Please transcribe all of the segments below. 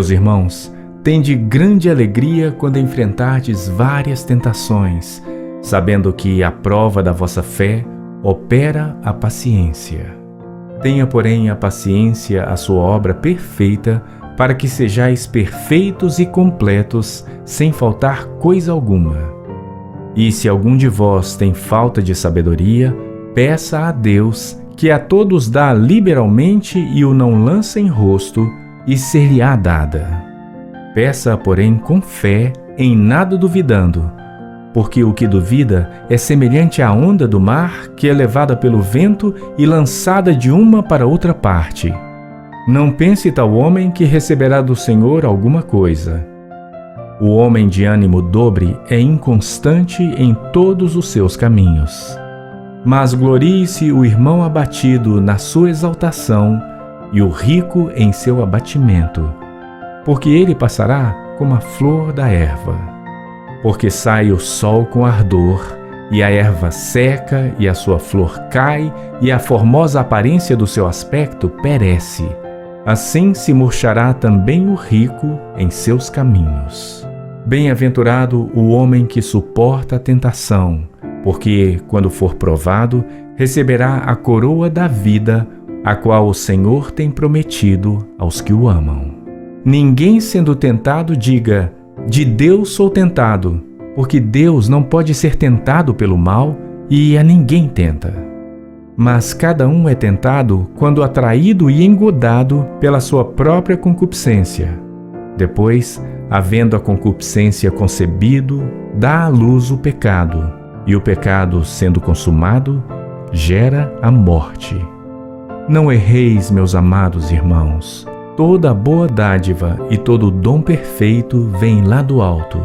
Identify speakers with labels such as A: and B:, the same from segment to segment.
A: Meus irmãos, tende grande alegria quando enfrentardes várias tentações, sabendo que a prova da vossa fé opera a paciência. Tenha, porém, a paciência a sua obra perfeita, para que sejais perfeitos e completos, sem faltar coisa alguma. E se algum de vós tem falta de sabedoria, peça a Deus, que a todos dá liberalmente e o não lança em rosto, e ser-lhe-á dada. Peça, porém, com fé, em nada duvidando, porque o que duvida é semelhante à onda do mar, que é levada pelo vento e lançada de uma para outra parte. Não pense tal homem que receberá do Senhor alguma coisa. O homem de ânimo dobre é inconstante em todos os seus caminhos. Mas glorie-se o irmão abatido na sua exaltação e o rico em seu abatimento, porque ele passará como a flor da erva. Porque sai o sol com ardor, e a erva seca, e a sua flor cai, e a formosa aparência do seu aspecto perece. Assim se murchará também o rico em seus caminhos. Bem-aventurado o homem que suporta a tentação, porque, quando for provado, receberá a coroa da vida, a qual o Senhor tem prometido aos que o amam. Ninguém sendo tentado diga: de Deus sou tentado, porque Deus não pode ser tentado pelo mal e a ninguém tenta. Mas cada um é tentado quando atraído e engodado pela sua própria concupiscência. Depois, havendo a concupiscência concebido, dá à luz o pecado, e o pecado, sendo consumado, gera a morte. Não erreis, meus amados irmãos. Toda a boa dádiva e todo o dom perfeito vem lá do alto,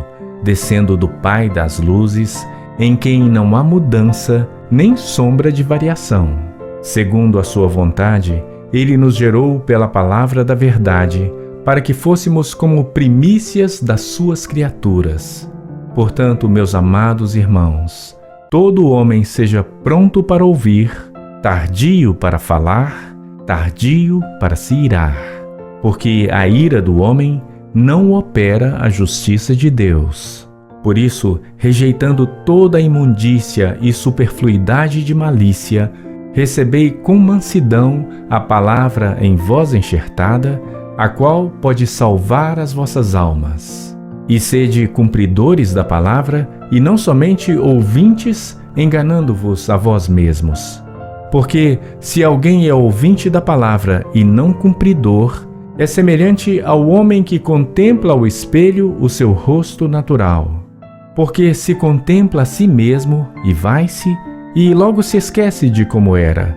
A: descendo do Pai das luzes, em quem não há mudança nem sombra de variação. Segundo a sua vontade, ele nos gerou pela palavra da verdade, para que fôssemos como primícias das suas criaturas. Portanto, meus amados irmãos, todo homem seja pronto para ouvir, tardio para falar, tardio para se irar. Porque a ira do homem não opera a justiça de Deus. Por isso, rejeitando toda a imundícia e superfluidade de malícia, recebei com mansidão a palavra em vós enxertada, a qual pode salvar as vossas almas. E sede cumpridores da palavra, e não somente ouvintes, enganando-vos a vós mesmos. Porque, se alguém é ouvinte da palavra e não cumpridor, é semelhante ao homem que contempla ao espelho o seu rosto natural. Porque se contempla a si mesmo e vai-se, e logo se esquece de como era.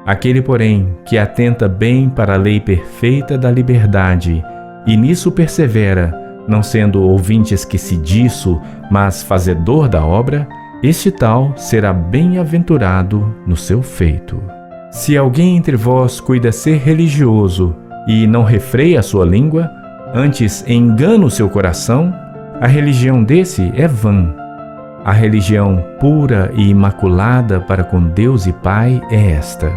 A: Aquele, porém, que atenta bem para a lei perfeita da liberdade, e nisso persevera, não sendo ouvinte esquecidiço, mas fazedor da obra, este tal será bem-aventurado no seu feito. Se alguém entre vós cuida ser religioso, e não refreia a sua língua, antes engana o seu coração, a religião desse é vã. A religião pura e imaculada para com Deus e Pai é esta: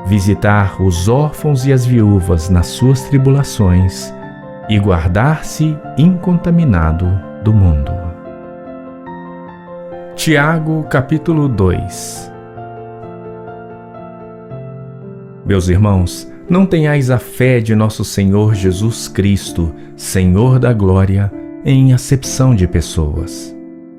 A: visitar os órfãos e as viúvas nas suas tribulações e guardar-se incontaminado do mundo. Tiago, capítulo 2. Meus irmãos, não tenhais a fé de nosso Senhor Jesus Cristo, Senhor da glória, em acepção de pessoas.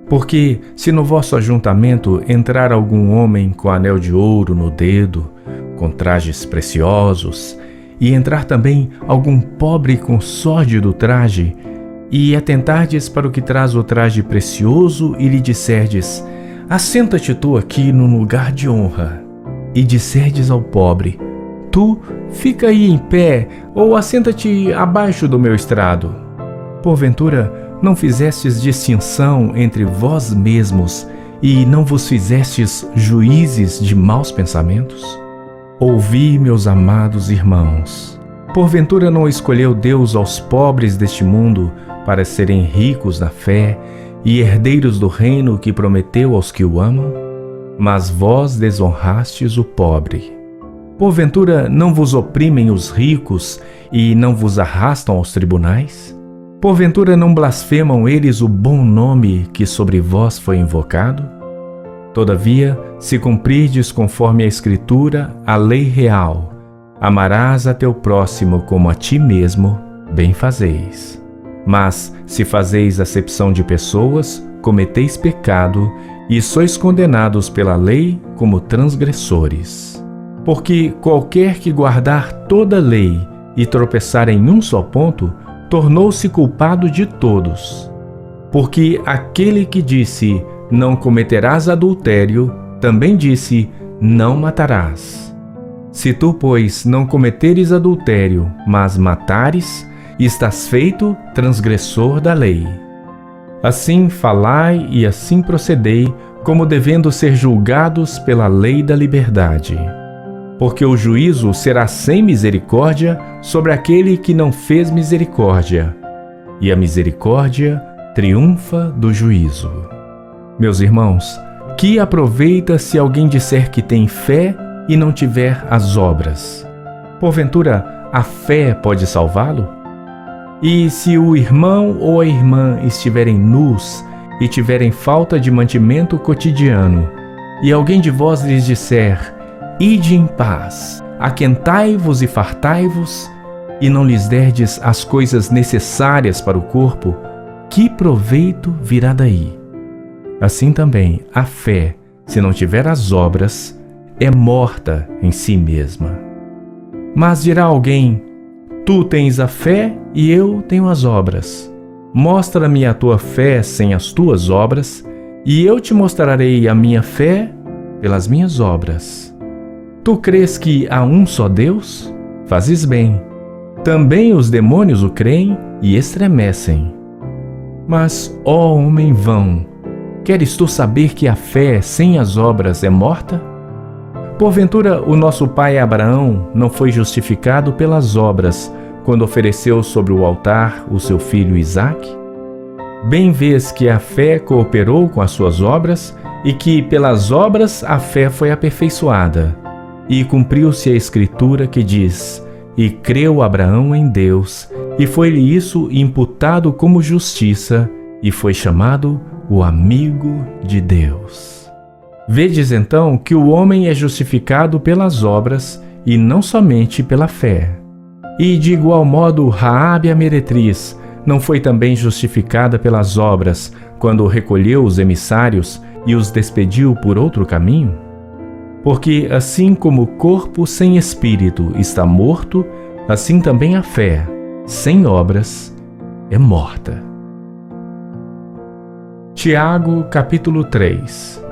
A: Porque, se no vosso ajuntamento entrar algum homem com anel de ouro no dedo, com trajes preciosos, e entrar também algum pobre com sórdido traje, e atentardes para o que traz o traje precioso, e lhe disserdes: assenta-te tu aqui num lugar de honra, e disserdes ao pobre: tu, fica aí em pé, ou assenta-te abaixo do meu estrado. Porventura, não fizestes distinção entre vós mesmos, e não vos fizestes juízes de maus pensamentos? Ouvi, meus amados irmãos. Porventura não escolheu Deus aos pobres deste mundo para serem ricos na fé e herdeiros do reino que prometeu aos que o amam? Mas vós desonrastes o pobre. Porventura não vos oprimem os ricos e não vos arrastam aos tribunais? Porventura não blasfemam eles o bom nome que sobre vós foi invocado? Todavia, se cumprirdes conforme a Escritura, a lei real, amarás a teu próximo como a ti mesmo, bem fazeis. Mas, se fazeis acepção de pessoas, cometeis pecado e sois condenados pela lei como transgressores. Porque qualquer que guardar toda a lei e tropeçar em um só ponto, tornou-se culpado de todos. Porque aquele que disse, não cometerás adultério, também disse, não matarás. Se tu, pois, não cometeres adultério, mas matares, estás feito transgressor da lei. Assim falai e assim procedei, como devendo ser julgados pela lei da liberdade. Porque o juízo será sem misericórdia sobre aquele que não fez misericórdia, e a misericórdia triunfa do juízo. Meus irmãos, que aproveita se alguém disser que tem fé e não tiver as obras? Porventura, a fé pode salvá-lo? E se o irmão ou a irmã estiverem nus e tiverem falta de mantimento cotidiano, e alguém de vós lhes disser, ide em paz, aquentai-vos e fartai-vos, e não lhes derdes as coisas necessárias para o corpo, que proveito virá daí? Assim também, a fé, se não tiver as obras, é morta em si mesma. Mas dirá alguém, tu tens a fé e eu tenho as obras. Mostra-me a tua fé sem as tuas obras, e eu te mostrarei a minha fé pelas minhas obras. Tu crês que há um só Deus? Fazes bem. Também os demônios o creem e estremecem. Mas, ó homem vão, queres tu saber que a fé sem as obras é morta? Porventura, o nosso pai Abraão não foi justificado pelas obras, quando ofereceu sobre o altar o seu filho Isaque? Bem vês que a fé cooperou com as suas obras, e que pelas obras a fé foi aperfeiçoada. E cumpriu-se a Escritura que diz, e creu Abraão em Deus, e foi-lhe isso imputado como justiça, e foi chamado o amigo de Deus. Vedes então que o homem é justificado pelas obras, e não somente pela fé. E de igual modo Raabe a meretriz não foi também justificada pelas obras, quando recolheu os emissários e os despediu por outro caminho? Porque assim como o corpo sem espírito está morto, assim também a fé, sem obras, é morta. Tiago, capítulo 3.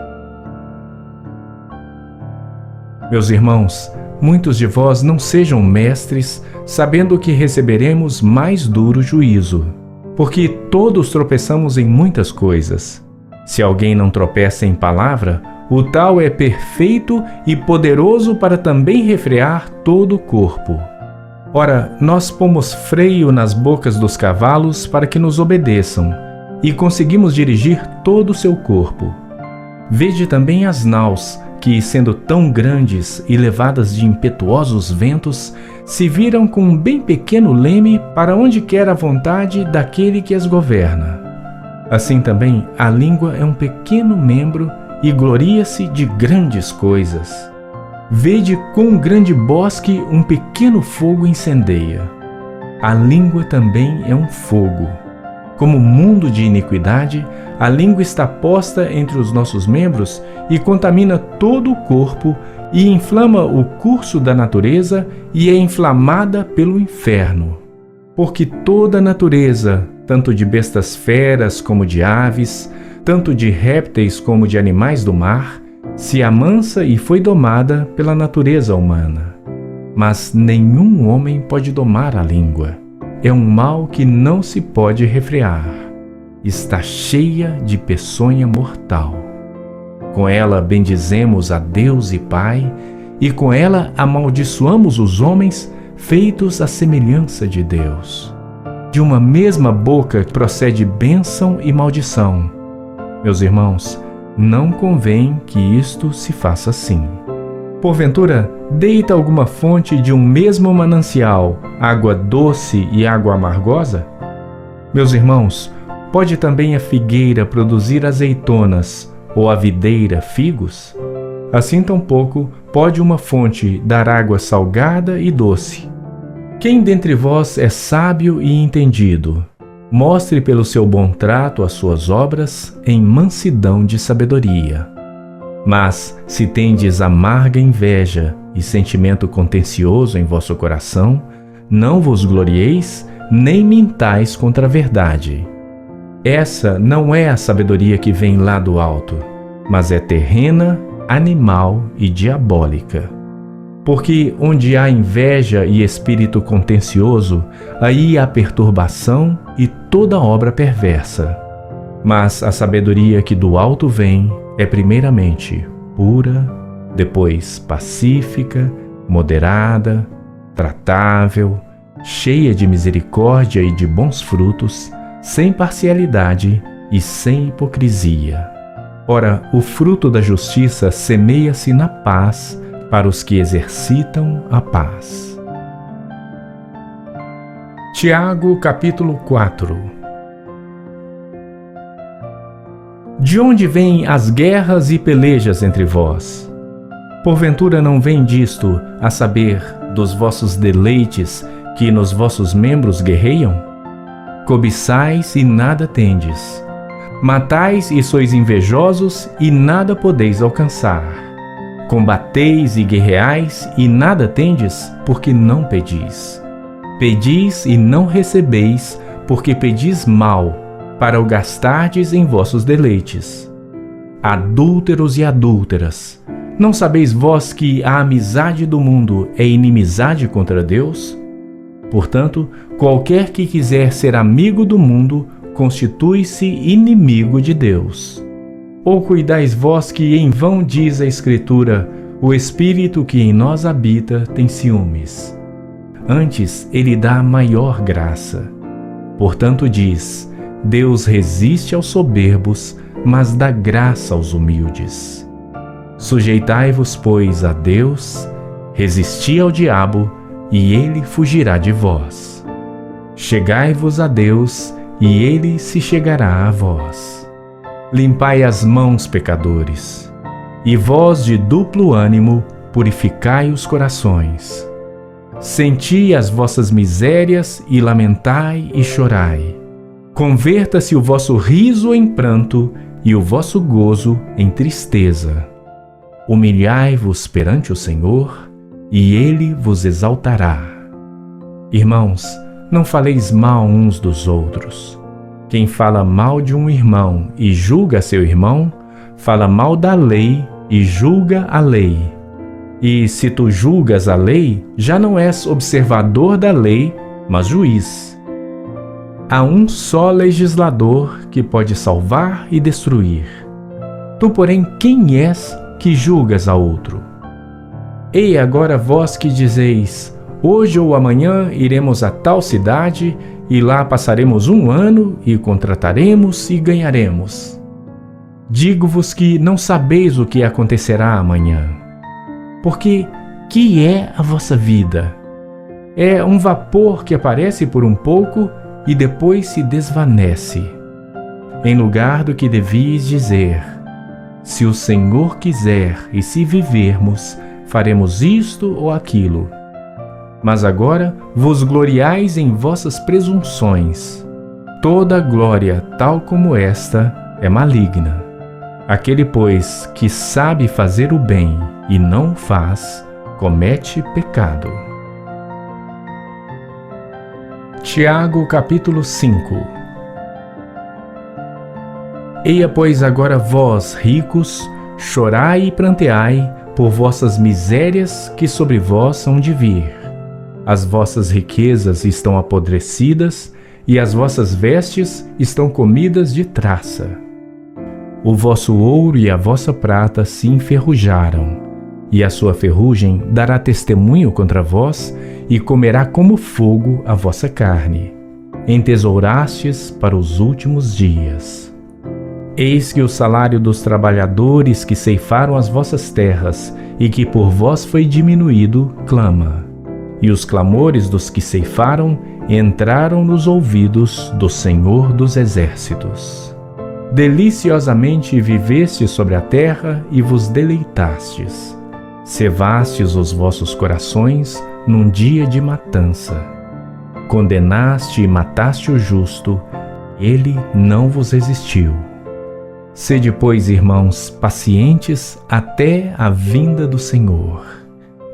A: Meus irmãos, muitos de vós não sejam mestres, sabendo que receberemos mais duro juízo. Porque todos tropeçamos em muitas coisas. Se alguém não tropeça em palavra, o tal é perfeito e poderoso para também refrear todo o corpo. Ora, nós pomos freio nas bocas dos cavalos para que nos obedeçam, e conseguimos dirigir todo o seu corpo. Vede também as naus, que, sendo tão grandes e levadas de impetuosos ventos, se viram com um bem pequeno leme para onde quer a vontade daquele que as governa. Assim também a língua é um pequeno membro e gloria-se de grandes coisas. Vede quão grande bosque um pequeno fogo incendeia. A língua também é um fogo. Como mundo de iniquidade, a língua está posta entre os nossos membros e contamina todo o corpo e inflama o curso da natureza e é inflamada pelo inferno. Porque toda a natureza, tanto de bestas feras como de aves, tanto de répteis como de animais do mar, se amansa e foi domada pela natureza humana. Mas nenhum homem pode domar a língua. É um mal que não se pode refrear. Está cheia de peçonha mortal. Com ela bendizemos a Deus e Pai, e com ela amaldiçoamos os homens feitos à semelhança de Deus. De uma mesma boca procede bênção e maldição. Meus irmãos, não convém que isto se faça assim. Porventura, deita alguma fonte de um mesmo manancial, água doce e água amargosa? Meus irmãos, pode também a figueira produzir azeitonas, ou a videira figos? Assim tampouco pode uma fonte dar água salgada e doce. Quem dentre vós é sábio e entendido, mostre pelo seu bom trato as suas obras em mansidão de sabedoria. Mas, se tendes amarga inveja e sentimento contencioso em vosso coração, não vos glorieis, nem mintais contra a verdade. Essa não é a sabedoria que vem lá do alto, mas é terrena, animal e diabólica. Porque onde há inveja e espírito contencioso, aí há perturbação e toda obra perversa. Mas a sabedoria que do alto vem é primeiramente pura, depois pacífica, moderada, tratável, cheia de misericórdia e de bons frutos, sem parcialidade e sem hipocrisia. Ora, o fruto da justiça semeia-se na paz para os que exercitam a paz. Tiago, capítulo 4. De onde vêm as guerras e pelejas entre vós? Porventura não vem disto, a saber, dos vossos deleites que nos vossos membros guerreiam? Cobiçais e nada tendes. Matais e sois invejosos e nada podeis alcançar. Combateis e guerreais e nada tendes, porque não pedis. Pedis e não recebeis, porque pedis mal, para o gastardes em vossos deleites. Adúlteros e adúlteras, não sabeis vós que a amizade do mundo é inimizade contra Deus? Portanto, qualquer que quiser ser amigo do mundo, constitui-se inimigo de Deus. Ou cuidais vós que em vão diz a Escritura, o Espírito que em nós habita tem ciúmes. Antes, ele dá maior graça. Portanto diz, Deus resiste aos soberbos, mas dá graça aos humildes. Sujeitai-vos, pois, a Deus, resisti ao diabo, e ele fugirá de vós. Chegai-vos a Deus, e ele se chegará a vós. Limpai as mãos, pecadores, e vós de duplo ânimo, purificai os corações. Senti as vossas misérias, e lamentai e chorai. Converta-se o vosso riso em pranto, e o vosso gozo em tristeza. Humilhai-vos perante o Senhor, e ele vos exaltará. Irmãos, não faleis mal uns dos outros. Quem fala mal de um irmão e julga seu irmão, fala mal da lei e julga a lei. E se tu julgas a lei, já não és observador da lei, mas juiz. Há um só legislador que pode salvar e destruir. Tu, porém, quem és que julgas a outro? Ei agora vós que dizeis, hoje ou amanhã iremos a tal cidade, e lá passaremos 1 ano, e contrataremos e ganharemos. Digo-vos que não sabeis o que acontecerá amanhã. Porque que é a vossa vida? É um vapor que aparece por um pouco e depois se desvanece. Em lugar do que devias dizer, se o Senhor quiser e se vivermos, faremos isto ou aquilo. Mas agora vos gloriais em vossas presunções. Toda glória tal como esta é maligna. Aquele, pois, que sabe fazer o bem e não o faz, comete pecado. Tiago, capítulo 5. Eia, pois, agora vós, ricos, chorai e pranteai por vossas misérias que sobre vós hão de vir. As vossas riquezas estão apodrecidas, e as vossas vestes estão comidas de traça. O vosso ouro e a vossa prata se enferrujaram, e a sua ferrugem dará testemunho contra vós, e comerá como fogo a vossa carne. Entesourastes para os últimos dias. Eis que o salário dos trabalhadores que ceifaram as vossas terras e que por vós foi diminuído, clama. E os clamores dos que ceifaram entraram nos ouvidos do Senhor dos Exércitos. Deliciosamente vivestes sobre a terra e vos deleitastes. Cevastes os vossos corações num dia de matança. Condenaste e mataste o justo, ele não vos resistiu. Sede, pois, irmãos, pacientes até a vinda do Senhor.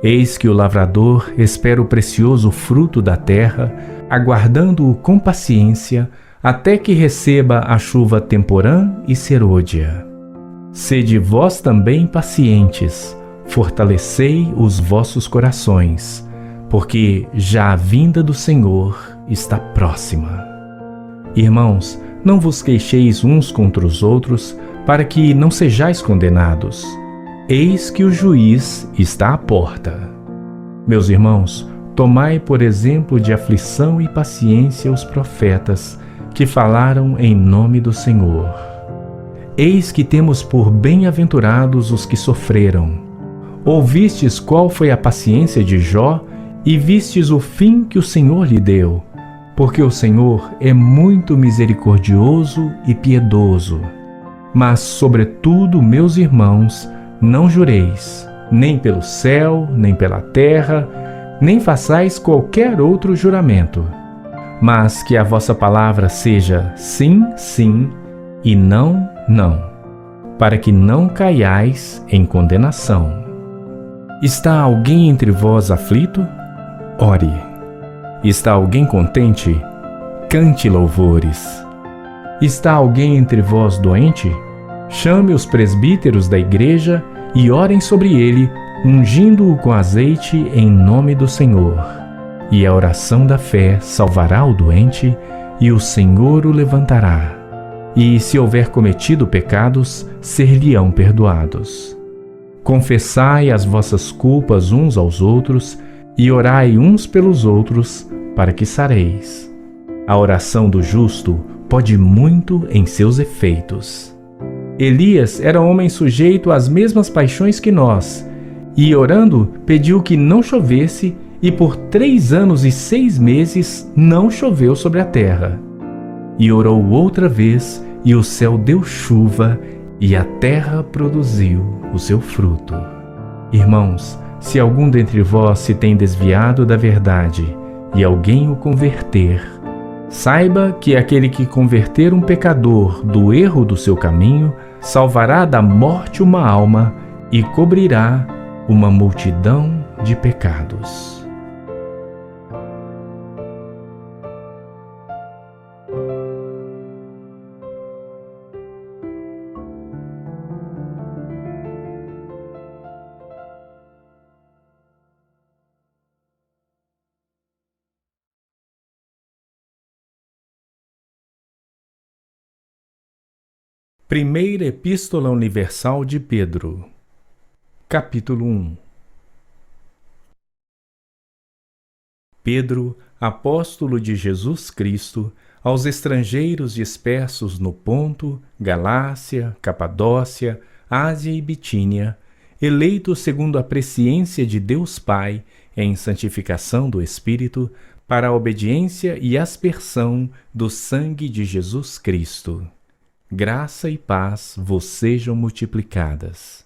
A: Eis que o lavrador espera o precioso fruto da terra, aguardando-o com paciência, até que receba a chuva temporã e serôdia. Sede vós também pacientes, fortalecei os vossos corações, porque já a vinda do Senhor está próxima. Irmãos, não vos queixeis uns contra os outros, para que não sejais condenados. Eis que o juiz está à porta. Meus irmãos, tomai por exemplo de aflição e paciência os profetas, que falaram em nome do Senhor. Eis que temos por bem-aventurados os que sofreram. Ouvistes qual foi a paciência de Jó, e vistes o fim que o Senhor lhe deu, porque o Senhor é muito misericordioso e piedoso. Mas, sobretudo, meus irmãos, não jureis, nem pelo céu, nem pela terra, nem façais qualquer outro juramento, mas que a vossa palavra seja sim, sim, e não, não, para que não caiais em condenação. Está alguém entre vós aflito? Ore. Está alguém contente? Cante louvores. Está alguém entre vós doente? Chame os presbíteros da igreja e orem sobre ele, ungindo-o com azeite em nome do Senhor. E a oração da fé salvará o doente, e o Senhor o levantará. E se houver cometido pecados, ser-lhe-ão perdoados. Confessai as vossas culpas uns aos outros, e orai uns pelos outros, para que sareis. A oração do justo pode muito em seus efeitos. Elias era homem sujeito às mesmas paixões que nós, e orando pediu que não chovesse, e por 3 anos e 6 meses não choveu sobre a terra. E orou outra vez, e o céu deu chuva, e a terra produziu o seu fruto. Irmãos, se algum dentre vós se tem desviado da verdade, e alguém o converter, saiba que aquele que converter um pecador do erro do seu caminho, salvará da morte uma alma e cobrirá uma multidão de pecados. Primeira Epístola Universal de Pedro, capítulo 1. Pedro, apóstolo de Jesus Cristo, aos estrangeiros dispersos no Ponto, Galácia, Capadócia, Ásia e Bitínia, eleitos segundo a presciência de Deus Pai em santificação do Espírito, para a obediência e aspersão do sangue de Jesus Cristo. Graça e paz vos sejam multiplicadas.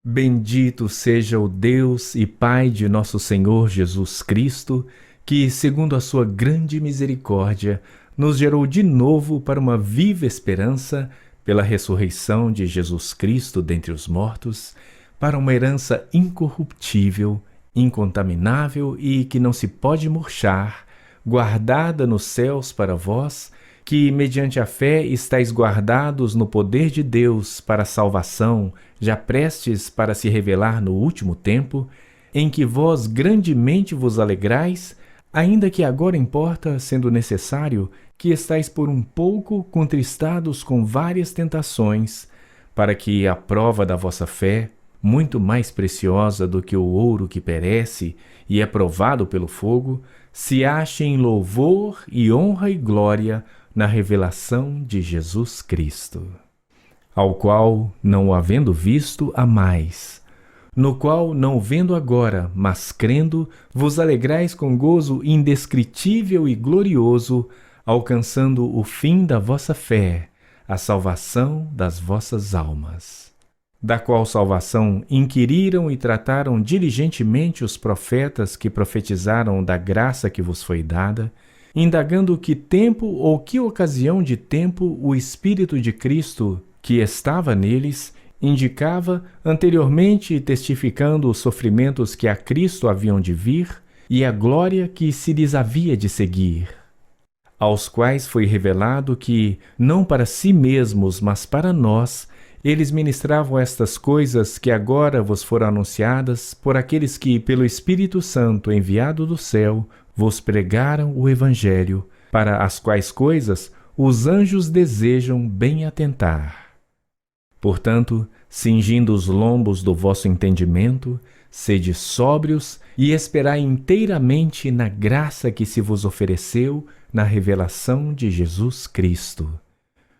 A: Bendito seja o Deus e Pai de nosso Senhor Jesus Cristo, que, segundo a sua grande misericórdia, nos gerou de novo para uma viva esperança, pela ressurreição de Jesus Cristo dentre os mortos, para uma herança incorruptível, incontaminável e que não se pode murchar, guardada nos céus para vós, que, mediante a fé, estáis guardados no poder de Deus para a salvação, já prestes para se revelar no último tempo, em que vós grandemente vos alegrais, ainda que agora importa, sendo necessário, que estáis por um pouco contristados com várias tentações, para que a prova da vossa fé, muito mais preciosa do que o ouro que perece e é provado pelo fogo, se ache em louvor e honra e glória na revelação de Jesus Cristo, ao qual, não o havendo visto, amais, no qual, não vendo agora, mas crendo, vos alegrais com gozo indescritível e glorioso, alcançando o fim da vossa fé, a salvação das vossas almas. Da qual salvação inquiriram e trataram diligentemente os profetas que profetizaram da graça que vos foi dada, indagando que tempo ou que ocasião de tempo o Espírito de Cristo, que estava neles, indicava anteriormente, testificando os sofrimentos que a Cristo haviam de vir e a glória que se lhes havia de seguir, aos quais foi revelado que, não para si mesmos, mas para nós, eles ministravam estas coisas que agora vos foram anunciadas por aqueles que, pelo Espírito Santo enviado do céu, vos pregaram o Evangelho, para as quais coisas os anjos desejam bem atentar. Portanto, cingindo os lombos do vosso entendimento, sede sóbrios e esperai inteiramente na graça que se vos ofereceu na revelação de Jesus Cristo.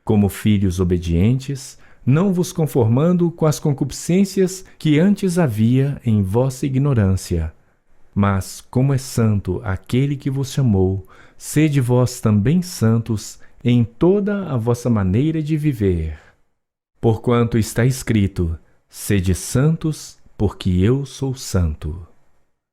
A: Como filhos obedientes, não vos conformando com as concupiscências que antes havia em vossa ignorância. Mas, como é santo aquele que vos chamou, sede vós também santos em toda a vossa maneira de viver. Porquanto está escrito: sede santos, porque eu sou santo.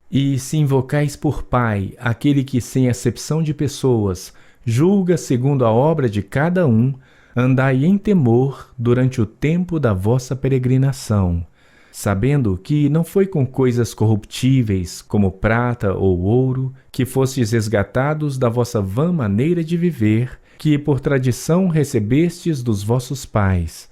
A: E se invocais por Pai aquele que, sem acepção de pessoas, julga segundo a obra de cada um, andai em temor durante o tempo da vossa peregrinação, sabendo que não foi com coisas corruptíveis, como prata ou ouro, que fostes resgatados da vossa vã maneira de viver, que por tradição recebestes dos vossos pais,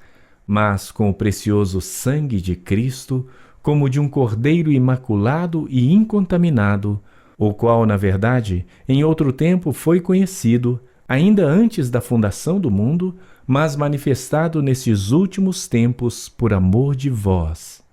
A: mas com o precioso sangue de Cristo, como de um cordeiro imaculado e incontaminado, o qual, na verdade, em outro tempo foi conhecido, ainda antes da fundação do mundo, mas manifestado nestes últimos tempos por amor de vós.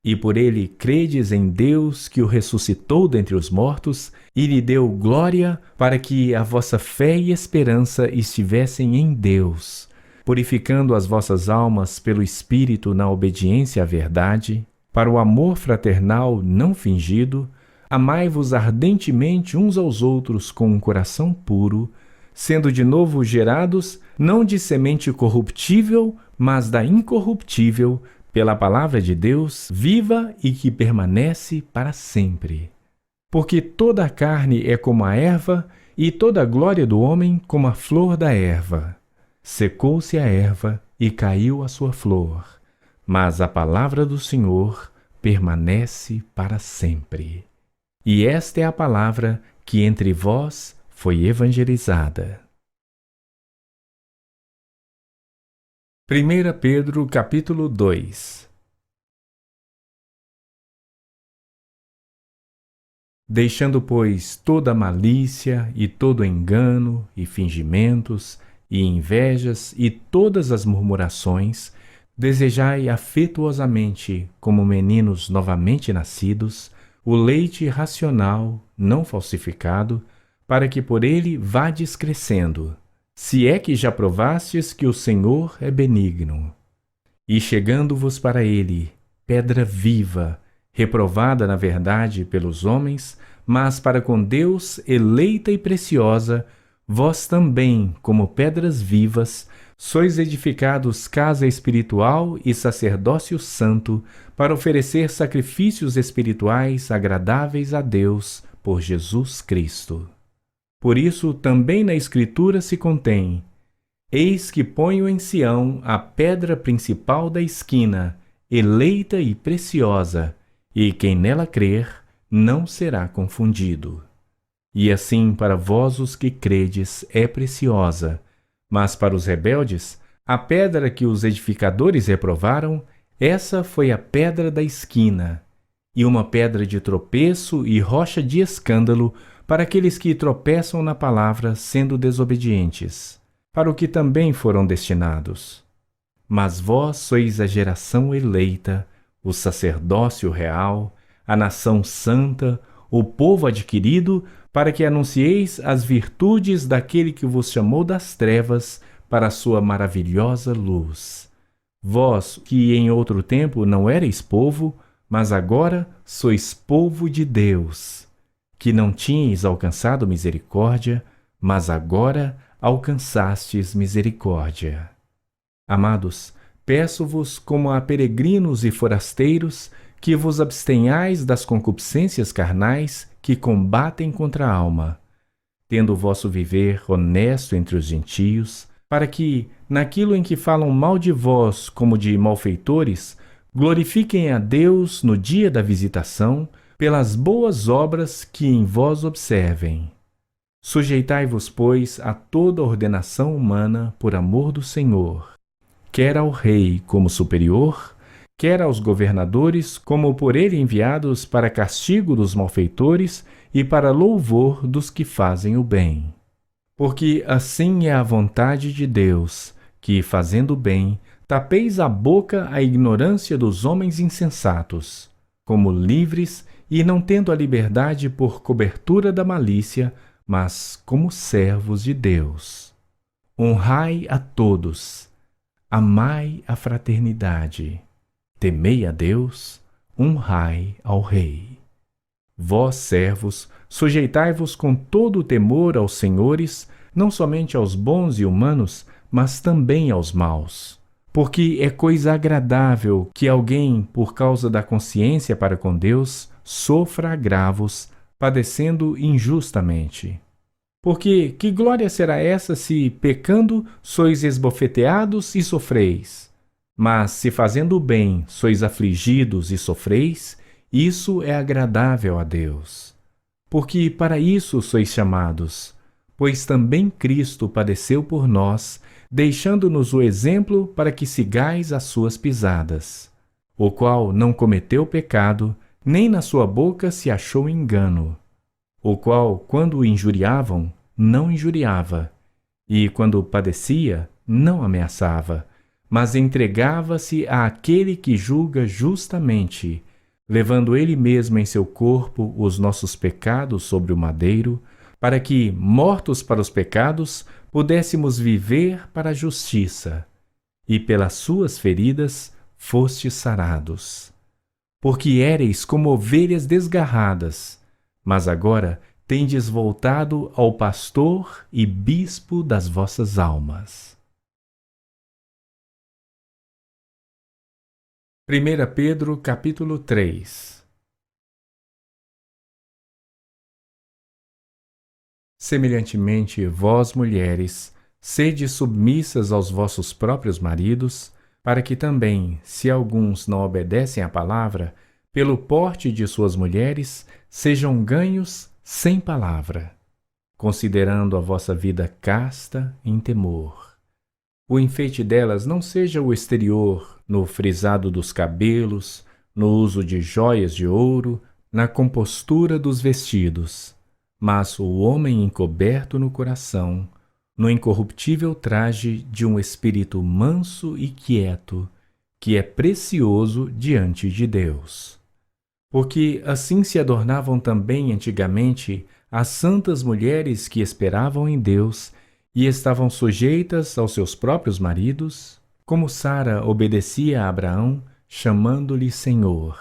A: E por ele credes em Deus, que o ressuscitou dentre os mortos e lhe deu glória, para que a vossa fé e esperança estivessem em Deus, purificando as vossas almas pelo Espírito na obediência à verdade, para o amor fraternal não fingido, amai-vos ardentemente uns aos outros com um coração puro, sendo de novo gerados, não de semente corruptível, mas da incorruptível, pela palavra de Deus, viva e que permanece para sempre. Porque toda a carne é como a erva, e toda a glória do homem como a flor da erva. Secou-se a erva e caiu a sua flor, mas a palavra do Senhor permanece para sempre. E esta é a palavra que entre vós foi evangelizada. 1 Pedro capítulo 2. Deixando, pois, toda malícia e todo engano e fingimentos e invejas e todas as murmurações, desejai afetuosamente, como meninos novamente nascidos, o leite racional, não falsificado, para que por ele vades crescendo, se é que já provastes que o Senhor é benigno. E chegando-vos para ele, pedra viva, reprovada na verdade pelos homens, mas para com Deus eleita e preciosa, vós também, como pedras vivas, sois edificados casa espiritual e sacerdócio santo, para oferecer sacrifícios espirituais agradáveis a Deus por Jesus Cristo. Por isso também na Escritura se contém: eis que ponho em Sião a pedra principal da esquina, eleita e preciosa, e quem nela crer não será confundido. E assim para vós os que credes é preciosa, mas para os rebeldes, a pedra que os edificadores reprovaram, essa foi a pedra da esquina, e uma pedra de tropeço e rocha de escândalo para aqueles que tropeçam na palavra sendo desobedientes, para o que também foram destinados. Mas vós sois a geração eleita, o sacerdócio real, a nação santa, o povo adquirido, para que anuncieis as virtudes daquele que vos chamou das trevas para a sua maravilhosa luz. Vós, que em outro tempo não erais povo, mas agora sois povo de Deus, que não tinhais alcançado misericórdia, mas agora alcançastes misericórdia. Amados, peço-vos, como a peregrinos e forasteiros, que vos abstenhais das concupiscências carnais que combatem contra a alma, tendo o vosso viver honesto entre os gentios, para que, naquilo em que falam mal de vós como de malfeitores, glorifiquem a Deus no dia da visitação, pelas boas obras que em vós observem. Sujeitai-vos, pois, a toda ordenação humana por amor do Senhor, quer ao rei como superior, quer aos governadores como por ele enviados para castigo dos malfeitores e para louvor dos que fazem o bem. Porque assim é a vontade de Deus, que, fazendo o bem, tapeis a boca à ignorância dos homens insensatos, como livres e não tendo a liberdade por cobertura da malícia, mas como servos de Deus. Honrai a todos, amai a fraternidade, temei a Deus, honrai ao Rei. Vós, servos, sujeitai-vos com todo o temor aos senhores, não somente aos bons e humanos, mas também aos maus. Porque é coisa agradável que alguém, por causa da consciência para com Deus, sofra agravos, padecendo injustamente. Porque que glória será essa se, pecando, sois esbofeteados e sofreis? Mas se fazendo o bem sois afligidos e sofreis, isso é agradável a Deus. Porque para isso sois chamados, pois também Cristo padeceu por nós, deixando-nos o exemplo para que sigais as suas pisadas, o qual não cometeu pecado, nem na sua boca se achou engano, o qual, quando o injuriavam, não injuriava, e quando padecia, não ameaçava, mas entregava-se àquele que julga justamente, levando ele mesmo em seu corpo os nossos pecados sobre o madeiro, para que, mortos para os pecados, pudéssemos viver para a justiça, e pelas suas feridas fostes sarados. Porque éreis como ovelhas desgarradas, mas agora tendes voltado ao pastor e bispo das vossas almas. 1 Pedro capítulo 3. Semelhantemente, vós, mulheres, sede submissas aos vossos próprios maridos, para que também, se alguns não obedecem à palavra, pelo porte de suas mulheres, sejam ganhos sem palavra, considerando a vossa vida casta em temor. O enfeite delas não seja o exterior, no frisado dos cabelos, no uso de jóias de ouro, na compostura dos vestidos, mas o homem encoberto no coração, no incorruptível traje de um espírito manso e quieto, que é precioso diante de Deus. Porque assim se adornavam também antigamente as santas mulheres que esperavam em Deus e estavam sujeitas aos seus próprios maridos, como Sara obedecia a Abraão, chamando-lhe Senhor,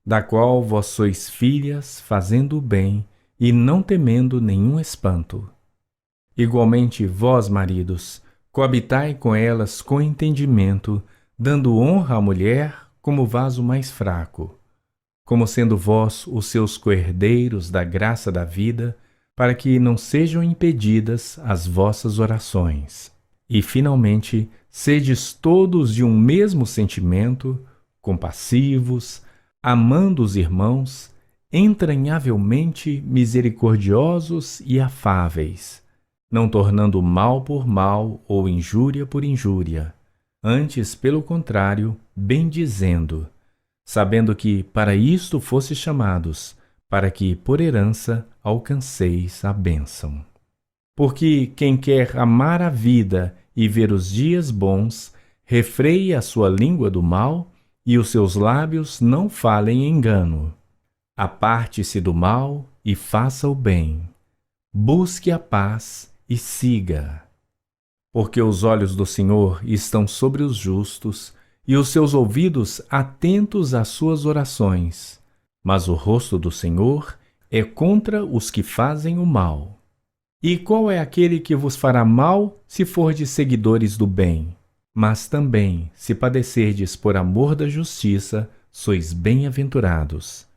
A: da qual vós sois filhas, fazendo o bem e não temendo nenhum espanto. Igualmente vós, maridos, coabitai com elas com entendimento, dando honra à mulher como vaso mais fraco, como sendo vós os seus coherdeiros da graça da vida, para que não sejam impedidas as vossas orações. E, finalmente, sedes todos de um mesmo sentimento, compassivos, amando os irmãos, entranhavelmente misericordiosos e afáveis, não tornando mal por mal ou injúria por injúria, antes, pelo contrário, bendizendo, sabendo que para isto fostes chamados, para que, por herança, alcanceis a bênção. Porque quem quer amar a vida e ver os dias bons, refreie a sua língua do mal e os seus lábios não falem engano. Aparte-se do mal e faça o bem. Busque a paz e siga. Porque os olhos do Senhor estão sobre os justos e os seus ouvidos atentos às suas orações. Mas o rosto do Senhor é contra os que fazem o mal. E qual é aquele que vos fará mal se fordes seguidores do bem? Mas também, se padecerdes por amor da justiça, sois bem-aventurados.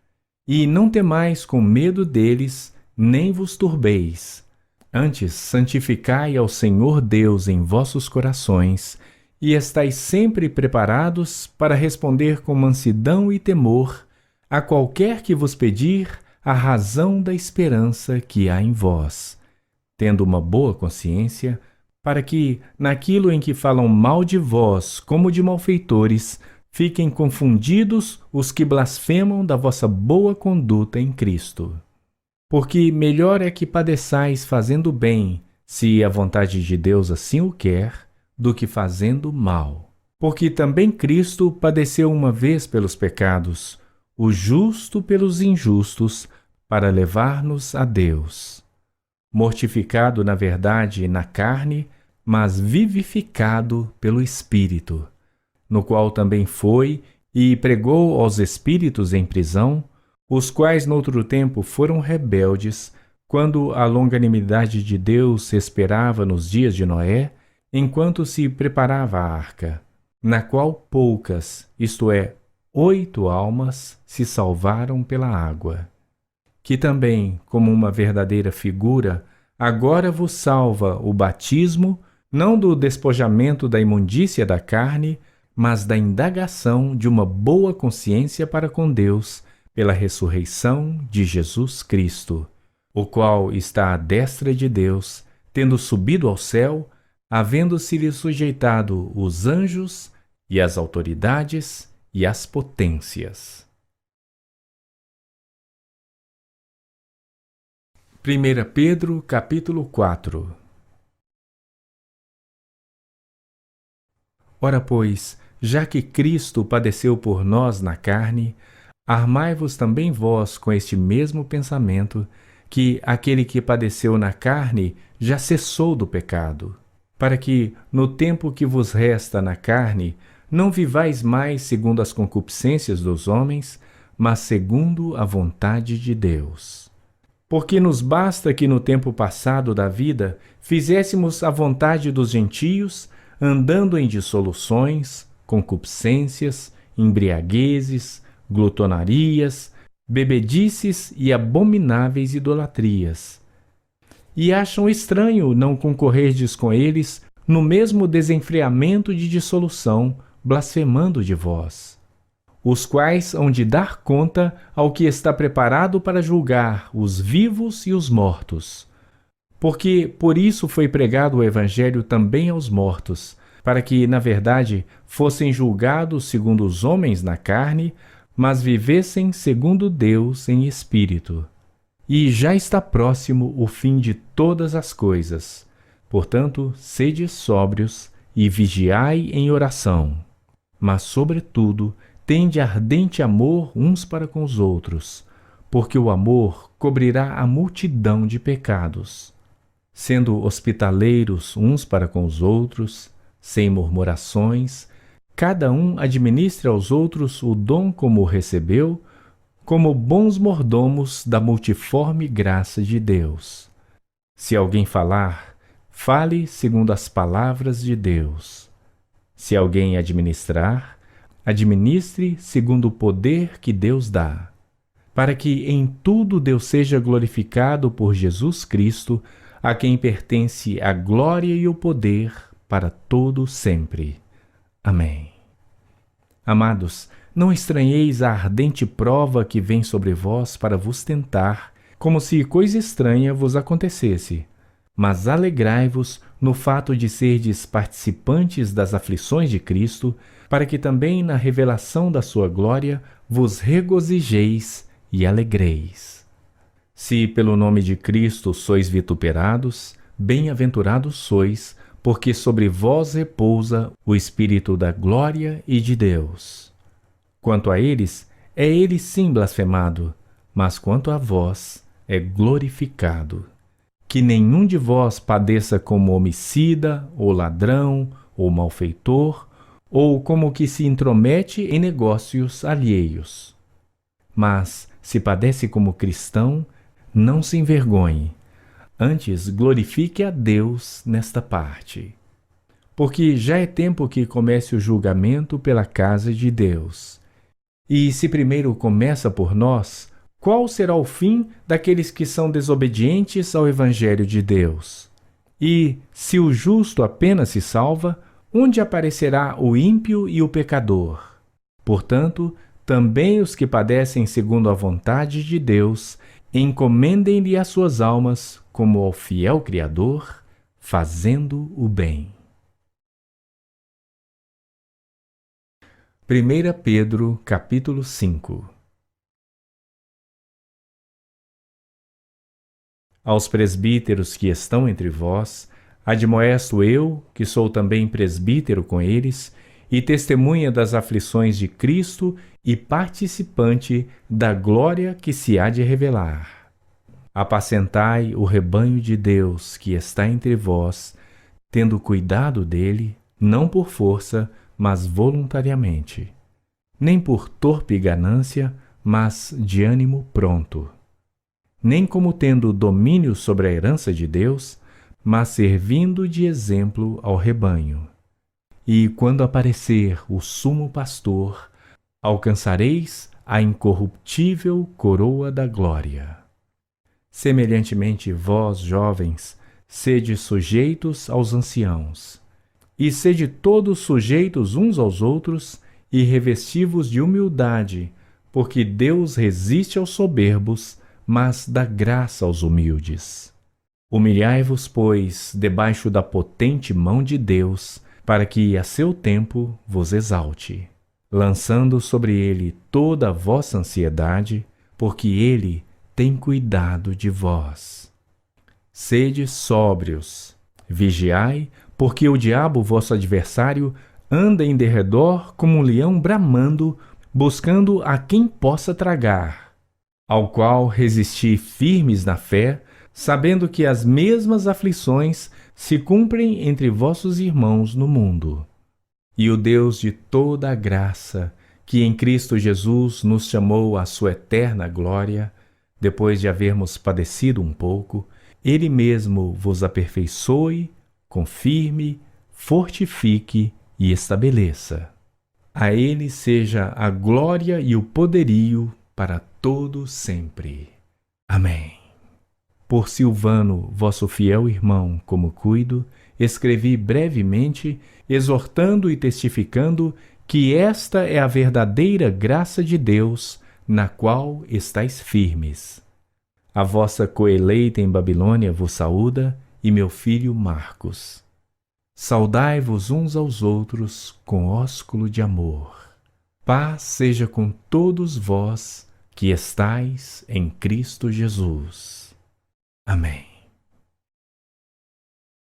A: E não temais com medo deles, nem vos turbeis. Antes, santificai ao Senhor Deus em vossos corações, e estais sempre preparados para responder com mansidão e temor a qualquer que vos pedir a razão da esperança que há em vós, tendo uma boa consciência, para que, naquilo em que falam mal de vós como de malfeitores, fiquem confundidos os que blasfemam da vossa boa conduta em Cristo. Porque melhor é que padeçais fazendo bem, se a vontade de Deus assim o quer, do que fazendo mal. Porque também Cristo padeceu uma vez pelos pecados, o justo pelos injustos, para levar-nos a Deus. Mortificado na verdade na carne, mas vivificado pelo Espírito, no qual também foi e pregou aos espíritos em prisão, os quais noutro tempo foram rebeldes, quando a longanimidade de Deus se esperava nos dias de Noé, enquanto se preparava a arca, na qual poucas, isto é, 8 almas, se salvaram pela água. Que também, como uma verdadeira figura, agora vos salva o batismo, não do despojamento da imundícia da carne, mas da indagação de uma boa consciência para com Deus, pela ressurreição de Jesus Cristo, o qual está à destra de Deus, tendo subido ao céu, havendo-se-lhe sujeitado os anjos e as autoridades e as potências. 1 Pedro, capítulo 4. Ora, pois, já que Cristo padeceu por nós na carne, armai-vos também vós com este mesmo pensamento, que aquele que padeceu na carne já cessou do pecado, para que, no tempo que vos resta na carne, não vivais mais segundo as concupiscências dos homens, mas segundo a vontade de Deus. Porque nos basta que no tempo passado da vida fizéssemos a vontade dos gentios, andando em dissoluções, concupiscências, embriaguezes, glutonarias, bebedices e abomináveis idolatrias. E acham estranho não concorrerdes com eles no mesmo desenfreamento de dissolução, blasfemando de vós, os quais hão de dar conta ao que está preparado para julgar os vivos e os mortos. Porque por isso foi pregado o Evangelho também aos mortos, para que, na verdade, fossem julgados segundo os homens na carne, mas vivessem segundo Deus em espírito. E já está próximo o fim de todas as coisas. Portanto, sede sóbrios e vigiai em oração. Mas, sobretudo, tende ardente amor uns para com os outros, porque o amor cobrirá a multidão de pecados. Sendo hospitaleiros uns para com os outros, sem murmurações, cada um administre aos outros o dom como o recebeu, como bons mordomos da multiforme graça de Deus. Se alguém falar, fale segundo as palavras de Deus. Se alguém administrar, administre segundo o poder que Deus dá, para que em tudo Deus seja glorificado por Jesus Cristo, a quem pertence a glória e o poder para todo sempre. Amém. Amados, não estranheis a ardente prova que vem sobre vós para vos tentar, como se coisa estranha vos acontecesse. Mas alegrai-vos no fato de serdes participantes das aflições de Cristo, para que também na revelação da sua glória vos regozijeis e alegreis. Se pelo nome de Cristo sois vituperados, bem-aventurados sois, porque sobre vós repousa o Espírito da glória e de Deus. Quanto a eles, é ele sim blasfemado, mas quanto a vós, é glorificado. Que nenhum de vós padeça como homicida, ou ladrão, ou malfeitor, ou como que se intromete em negócios alheios. Mas, se padece como cristão, não se envergonhe, antes glorifique a Deus nesta parte. Porque já é tempo que comece o julgamento pela casa de Deus. E se primeiro começa por nós, qual será o fim daqueles que são desobedientes ao Evangelho de Deus? E, se o justo apenas se salva, onde aparecerá o ímpio e o pecador? Portanto, também os que padecem segundo a vontade de Deus, encomendem-lhe as suas almas como ao fiel Criador, fazendo o bem. 1 Pedro, capítulo 5. Aos presbíteros que estão entre vós, admoesto eu, que sou também presbítero com eles, e testemunha das aflições de Cristo e participante da glória que se há de revelar. Apacentai o rebanho de Deus que está entre vós, tendo cuidado dele, não por força, mas voluntariamente, nem por torpe ganância, mas de ânimo pronto, nem como tendo domínio sobre a herança de Deus, mas servindo de exemplo ao rebanho. E quando aparecer o sumo pastor, alcançareis a incorruptível coroa da glória. Semelhantemente, vós, jovens, sede sujeitos aos anciãos, e sede todos sujeitos uns aos outros, e revesti-vos de humildade, porque Deus resiste aos soberbos, mas dá graça aos humildes. Humilhai-vos, pois, debaixo da potente mão de Deus, para que a seu tempo vos exalte, lançando sobre ele toda a vossa ansiedade, porque ele tem cuidado de vós. Sede sóbrios, vigiai, porque o diabo, vosso adversário, anda em derredor como um leão bramando, buscando a quem possa tragar, ao qual resisti firmes na fé, sabendo que as mesmas aflições se cumprem entre vossos irmãos no mundo. E o Deus de toda a graça, que em Cristo Jesus nos chamou à sua eterna glória, depois de havermos padecido um pouco, Ele mesmo vos aperfeiçoe, confirme, fortifique e estabeleça. A Ele seja a glória e o poderio para todo sempre. Amém. Por Silvano, vosso fiel irmão, como cuido, escrevi brevemente, exortando e testificando que esta é a verdadeira graça de Deus, na qual estáis firmes. A vossa coeleita em Babilônia vos saúda, e meu filho Marcos. Saudai-vos uns aos outros com ósculo de amor. Paz seja com todos vós que estáis em Cristo Jesus. Amém.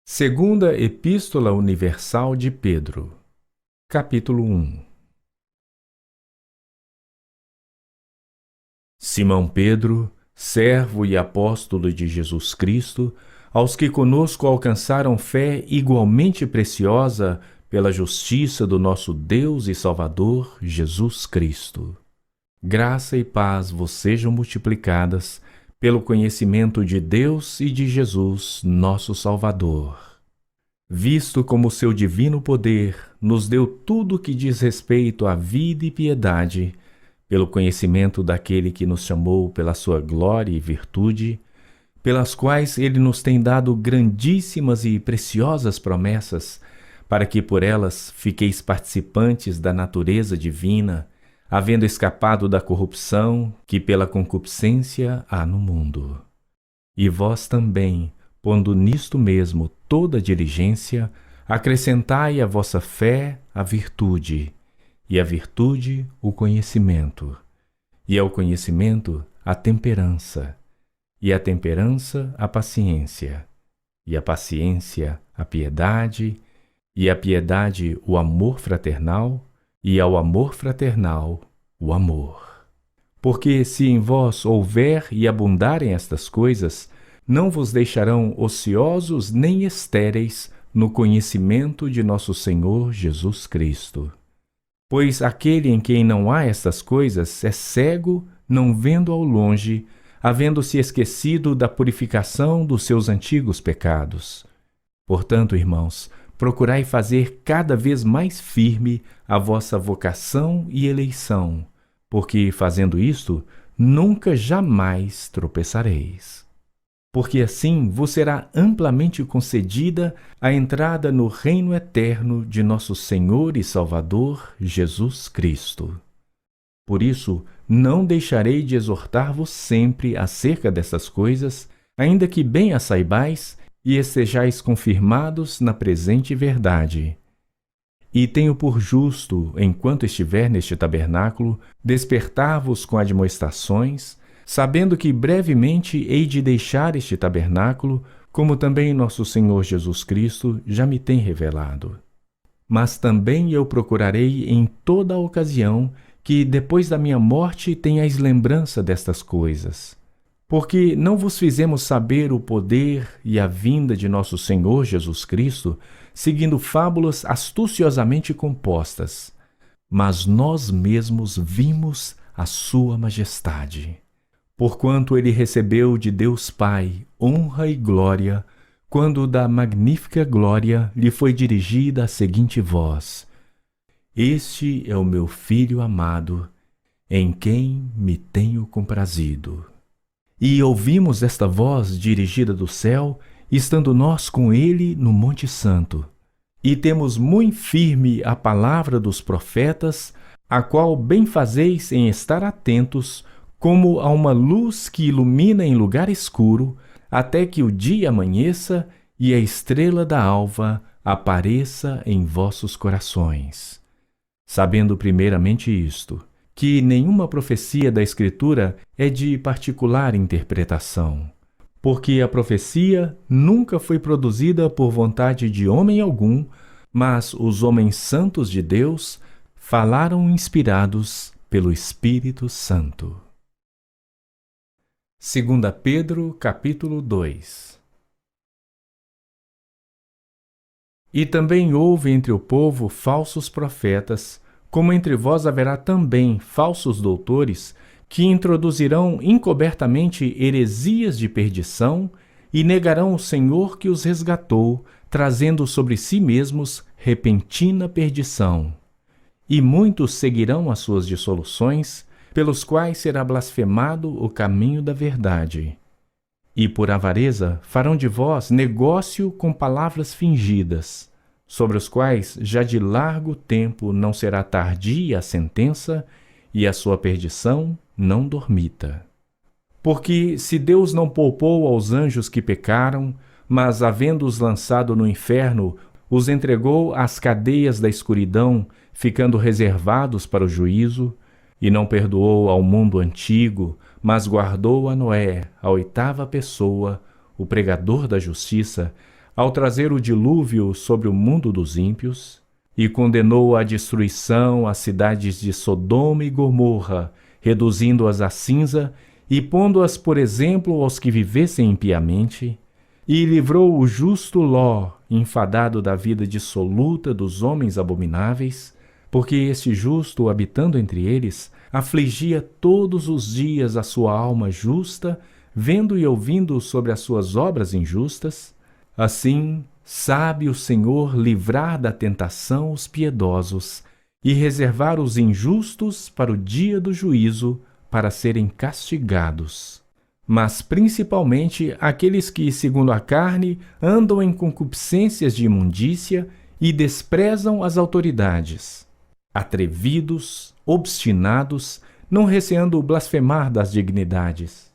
A: Segunda Epístola Universal de Pedro, capítulo 1. Simão Pedro, servo e apóstolo de Jesus Cristo, aos que conosco alcançaram fé igualmente preciosa pela justiça do nosso Deus e Salvador, Jesus Cristo. Graça e paz vos sejam multiplicadas pelo conhecimento de Deus e de Jesus, nosso Salvador. Visto como seu divino poder nos deu tudo o que diz respeito à vida e piedade, pelo conhecimento daquele que nos chamou pela sua glória e virtude, pelas quais ele nos tem dado grandíssimas e preciosas promessas, para que por elas fiqueis participantes da natureza divina, havendo escapado da corrupção que pela concupiscência há no mundo. E vós também, pondo nisto mesmo toda diligência, acrescentai à vossa fé a virtude, e à virtude o conhecimento, e ao conhecimento a temperança, e à temperança a paciência, e à paciência a piedade, e à piedade o amor fraternal, e ao amor fraternal o amor. Porque se em vós houver e abundarem estas coisas, não vos deixarão ociosos nem estéreis no conhecimento de nosso Senhor Jesus Cristo. Pois aquele em quem não há estas coisas é cego, não vendo ao longe, havendo-se esquecido da purificação dos seus antigos pecados. Portanto, irmãos, procurai fazer cada vez mais firme a vossa vocação e eleição, porque, fazendo isto, nunca jamais tropeçareis. Porque assim vos será amplamente concedida a entrada no reino eterno de nosso Senhor e Salvador Jesus Cristo. Por isso, não deixarei de exortar-vos sempre acerca dessas coisas, ainda que bem as saibais e estejais confirmados na presente verdade. E tenho por justo, enquanto estiver neste tabernáculo, despertar-vos com admoestações, sabendo que brevemente hei de deixar este tabernáculo, como também nosso Senhor Jesus Cristo já me tem revelado. Mas também eu procurarei em toda a ocasião que depois da minha morte tenhais lembrança destas coisas. Porque não vos fizemos saber o poder e a vinda de nosso Senhor Jesus Cristo, seguindo fábulas astuciosamente compostas, mas nós mesmos vimos a sua majestade. Porquanto ele recebeu de Deus Pai honra e glória, quando da magnífica glória lhe foi dirigida a seguinte voz: Este é o meu Filho amado, em quem me tenho comprazido. E ouvimos esta voz dirigida do céu, estando nós com ele no Monte Santo. E temos muito firme a palavra dos profetas, a qual bem fazeis em estar atentos, como a uma luz que ilumina em lugar escuro, até que o dia amanheça e a estrela da alva apareça em vossos corações. Sabendo primeiramente isto, que nenhuma profecia da Escritura é de particular interpretação, porque a profecia nunca foi produzida por vontade de homem algum, mas os homens santos de Deus falaram inspirados pelo Espírito Santo. 2 Pedro, capítulo 2. E também houve entre o povo falsos profetas, como entre vós haverá também falsos doutores, que introduzirão encobertamente heresias de perdição e negarão o Senhor que os resgatou, trazendo sobre si mesmos repentina perdição. E muitos seguirão as suas dissoluções, pelos quais será blasfemado o caminho da verdade. E por avareza farão de vós negócio com palavras fingidas, sobre os quais já de largo tempo não será tardia a sentença, e a sua perdição não dormita. Porque se Deus não poupou aos anjos que pecaram, mas havendo-os lançado no inferno, os entregou às cadeias da escuridão, ficando reservados para o juízo, e não perdoou ao mundo antigo, mas guardou a Noé, a oitava pessoa, o pregador da justiça, ao trazer o dilúvio sobre o mundo dos ímpios, e condenou à destruição as cidades de Sodoma e Gomorra, reduzindo-as a cinza e pondo-as por exemplo aos que vivessem impiamente, e livrou o justo Ló, enfadado da vida dissoluta dos homens abomináveis, porque este justo, habitando entre eles, afligia todos os dias a sua alma justa, vendo e ouvindo sobre as suas obras injustas. Assim, sabe o Senhor livrar da tentação os piedosos e reservar os injustos para o dia do juízo, para serem castigados. Mas principalmente aqueles que, segundo a carne, andam em concupiscências de imundícia e desprezam as autoridades. Atrevidos, obstinados, não receando blasfemar das dignidades.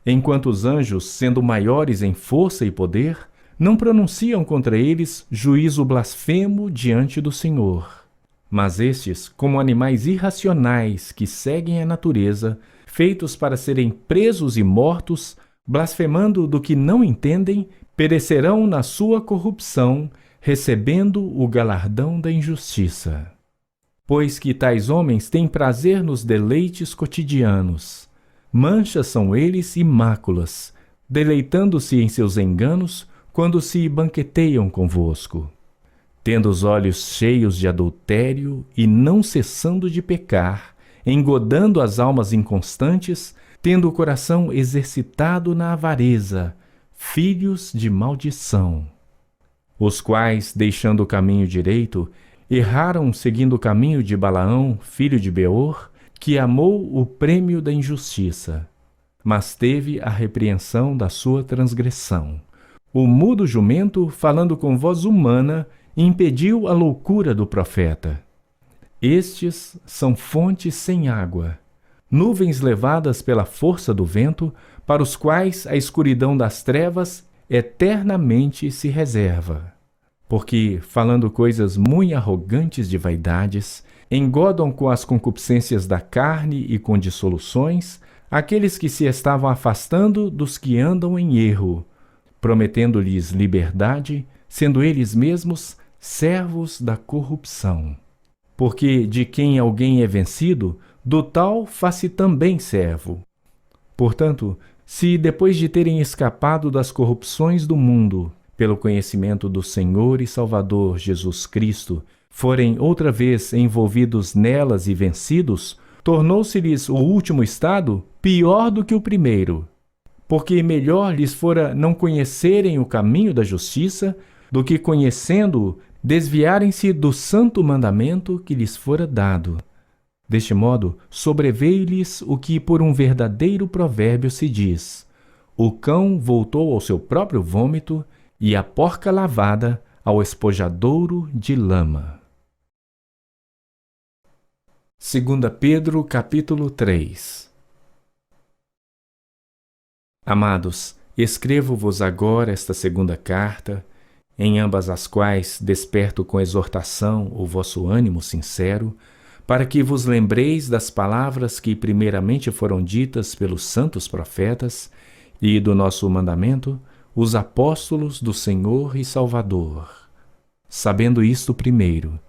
A: Enquanto os anjos, sendo maiores em força e poder, não pronunciam contra eles juízo blasfemo diante do Senhor. Mas estes, como animais irracionais que seguem a natureza, feitos para serem presos e mortos, blasfemando do que não entendem, perecerão na sua corrupção, recebendo o galardão da injustiça. Pois que tais homens têm prazer nos deleites cotidianos. Manchas são eles e máculas, deleitando-se em seus enganos, quando se banqueteiam convosco, tendo os olhos cheios de adultério e não cessando de pecar, engodando as almas inconstantes, tendo o coração exercitado na avareza, filhos de maldição, os quais, deixando o caminho direito, erraram seguindo o caminho de Balaão, filho de Beor, que amou o prêmio da injustiça, mas teve a repreensão da sua transgressão. O mudo jumento, falando com voz humana, impediu a loucura do profeta. Estes são fontes sem água, nuvens levadas pela força do vento, para os quais a escuridão das trevas eternamente se reserva. Porque, falando coisas muito arrogantes de vaidades, engodam com as concupiscências da carne e com dissoluções aqueles que se estavam afastando dos que andam em erro, prometendo-lhes liberdade, sendo eles mesmos servos da corrupção. Porque de quem alguém é vencido, do tal faz-se também servo. Portanto, se depois de terem escapado das corrupções do mundo, pelo conhecimento do Senhor e Salvador Jesus Cristo, forem outra vez envolvidos nelas e vencidos, tornou-se-lhes o último estado pior do que o primeiro. Porque melhor lhes fora não conhecerem o caminho da justiça, do que conhecendo-o, desviarem-se do santo mandamento que lhes fora dado. Deste modo, sobreveio-lhes o que por um verdadeiro provérbio se diz: o cão voltou ao seu próprio vômito, e a porca lavada ao espojadouro de lama. 2 Pedro, capítulo 3. Amados, escrevo-vos agora esta segunda carta, em ambas as quais desperto com exortação o vosso ânimo sincero, para que vos lembreis das palavras que primeiramente foram ditas pelos santos profetas e do nosso mandamento, os apóstolos do Senhor e Salvador. Sabendo isto primeiro,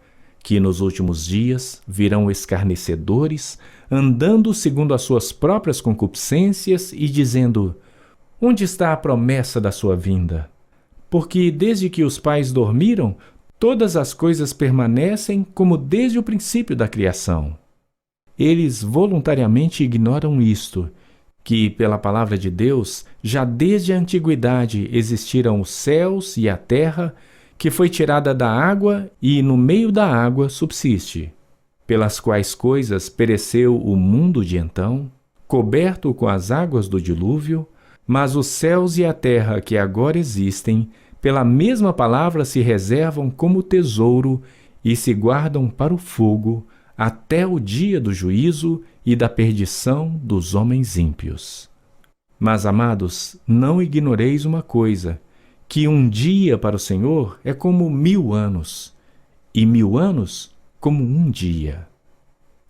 A: que nos últimos dias virão escarnecedores, andando segundo as suas próprias concupiscências e dizendo: onde está a promessa da sua vinda? Porque desde que os pais dormiram, todas as coisas permanecem como desde o princípio da criação. Eles voluntariamente ignoram isto, que pela palavra de Deus, já desde a antiguidade existiram os céus e a terra, que foi tirada da água e no meio da água subsiste, pelas quais coisas pereceu o mundo de então, coberto com as águas do dilúvio, mas os céus e a terra que agora existem, pela mesma palavra se reservam como tesouro e se guardam para o fogo, até o dia do juízo e da perdição dos homens ímpios. Mas, amados, não ignoreis uma coisa, que um dia para o Senhor é como 1000 anos, e 1000 anos como um dia.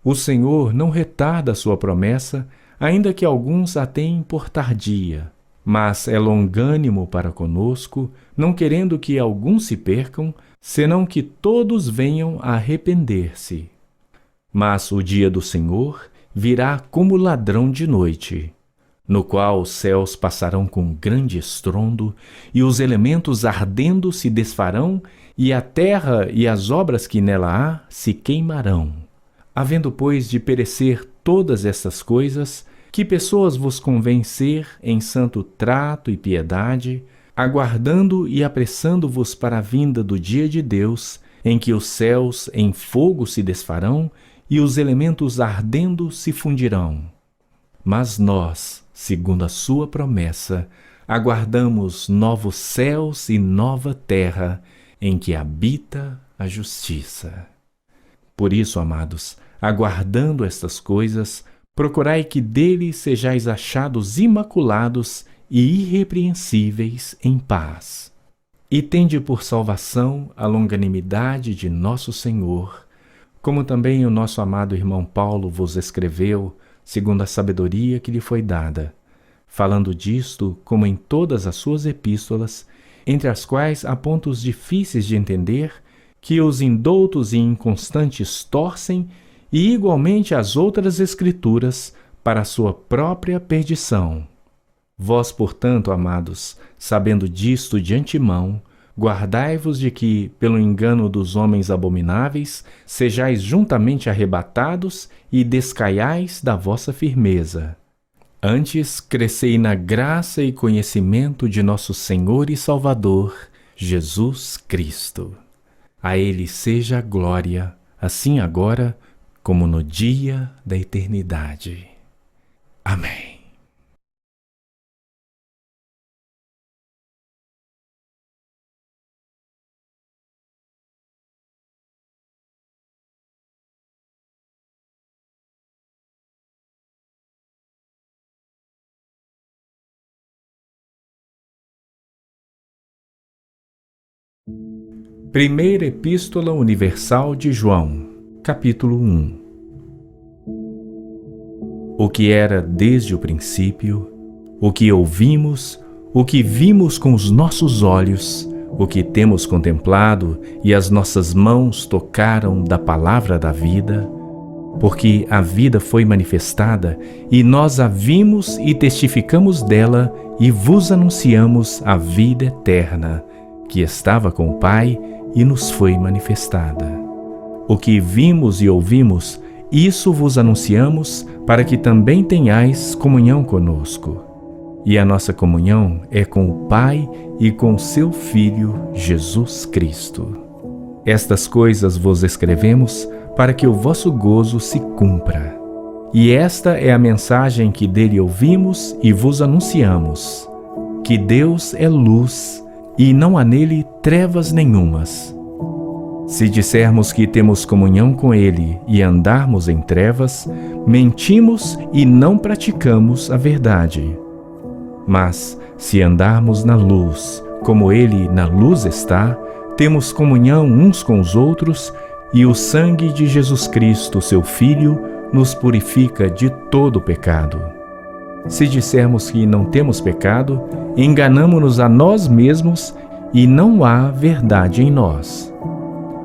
A: O Senhor não retarda a sua promessa, ainda que alguns a tenham por tardia, mas é longânimo para conosco, não querendo que alguns se percam, senão que todos venham a arrepender-se. Mas o dia do Senhor virá como ladrão de noite, no qual os céus passarão com grande estrondo, e os elementos ardendo se desfarão, e a terra e as obras que nela há se queimarão. Havendo, pois, de perecer todas estas coisas, que pessoas vos convém ser em santo trato e piedade, aguardando e apressando-vos para a vinda do dia de Deus, em que os céus em fogo se desfarão e os elementos ardendo se fundirão. Mas nós, segundo a sua promessa, aguardamos novos céus e nova terra, em que habita a justiça. Por isso, amados, aguardando estas coisas, procurai que dele sejais achados imaculados e irrepreensíveis em paz. E tende por salvação a longanimidade de nosso Senhor, como também o nosso amado irmão Paulo vos escreveu, segundo a sabedoria que lhe foi dada, falando disto como em todas as suas epístolas, entre as quais há pontos difíceis de entender, que os indoutos e inconstantes torcem, e igualmente as outras escrituras para a sua própria perdição. Vós, portanto, amados, sabendo disto de antemão, guardai-vos de que, pelo engano dos homens abomináveis, sejais juntamente arrebatados e descaiais da vossa firmeza. Antes, crescei na graça e conhecimento de nosso Senhor e Salvador, Jesus Cristo. A Ele seja a glória, assim agora, como no dia da eternidade. Amém. Primeira Epístola Universal de João, capítulo 1. O que era desde o princípio, o que ouvimos, o que vimos com os nossos olhos, o que temos contemplado e as nossas mãos tocaram da palavra da vida, porque a vida foi manifestada e nós a vimos e testificamos dela e vos anunciamos a vida eterna, que estava com o Pai e nos foi manifestada. O que vimos e ouvimos, isso vos anunciamos, para que também tenhais comunhão conosco. E a nossa comunhão é com o Pai e com seu Filho, Jesus Cristo. Estas coisas vos escrevemos, para que o vosso gozo se cumpra. E esta é a mensagem que dele ouvimos e vos anunciamos, que Deus é luz, e não há nele trevas nenhumas. Se dissermos que temos comunhão com ele e andarmos em trevas, mentimos e não praticamos a verdade. Mas, se andarmos na luz, como ele na luz está, temos comunhão uns com os outros, e o sangue de Jesus Cristo, seu Filho, nos purifica de todo o pecado. Se dissermos que não temos pecado, enganamo-nos a nós mesmos e não há verdade em nós.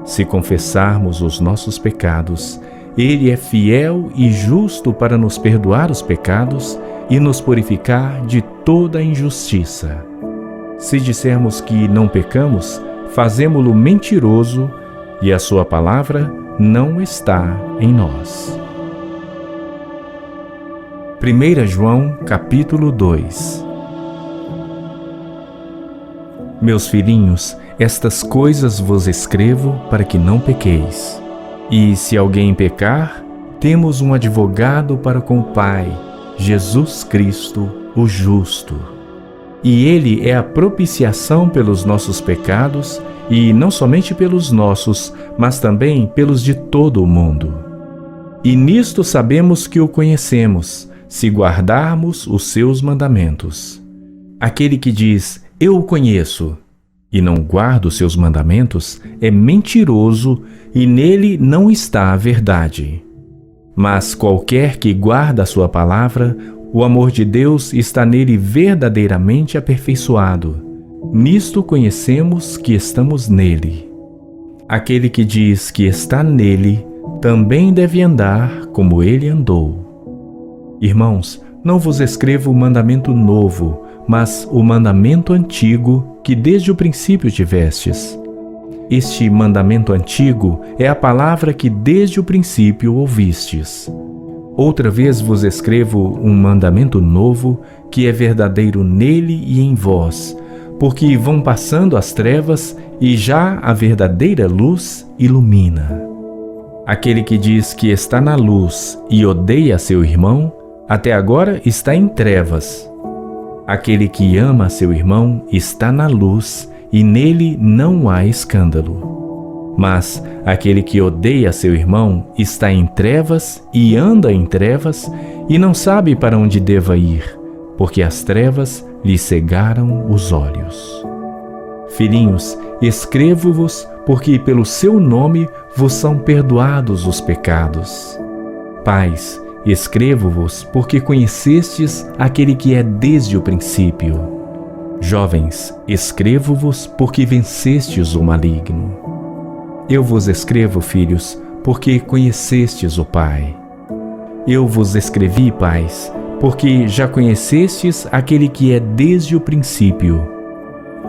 A: Se confessarmos os nossos pecados, Ele é fiel e justo para nos perdoar os pecados e nos purificar de toda injustiça. Se dissermos que não pecamos, fazemo-lo mentiroso e a sua palavra não está em nós. 1 João, capítulo 2. Meus filhinhos, estas coisas vos escrevo para que não pequeis. E se alguém pecar, temos um advogado para com o Pai, Jesus Cristo, o justo. E ele é a propiciação pelos nossos pecados, e não somente pelos nossos, mas também pelos de todo o mundo. E nisto sabemos que o conhecemos, se guardarmos os seus mandamentos. Aquele que diz, eu o conheço, e não guarda os seus mandamentos, é mentiroso, e nele não está a verdade. Mas qualquer que guarda a sua palavra, o amor de Deus está nele verdadeiramente aperfeiçoado. Nisto conhecemos que estamos nele. Aquele que diz que está nele, também deve andar como ele andou. Irmãos, não vos escrevo o mandamento novo, mas o mandamento antigo que desde o princípio tivestes. Este mandamento antigo é a palavra que desde o princípio ouvistes. Outra vez vos escrevo um mandamento novo, que é verdadeiro nele e em vós, porque vão passando as trevas e já a verdadeira luz ilumina. Aquele que diz que está na luz e odeia seu irmão, até agora está em trevas. Aquele que ama seu irmão está na luz e nele não há escândalo. Mas aquele que odeia seu irmão está em trevas e anda em trevas e não sabe para onde deva ir, porque as trevas lhe cegaram os olhos. Filhinhos, escrevo-vos porque pelo seu nome vos são perdoados os pecados. Pais, escrevo-vos porque conhecestes aquele que é desde o princípio. Jovens, escrevo-vos porque vencestes o maligno. Eu vos escrevo, filhos, porque conhecestes o Pai. Eu vos escrevi, pais, porque já conhecestes aquele que é desde o princípio.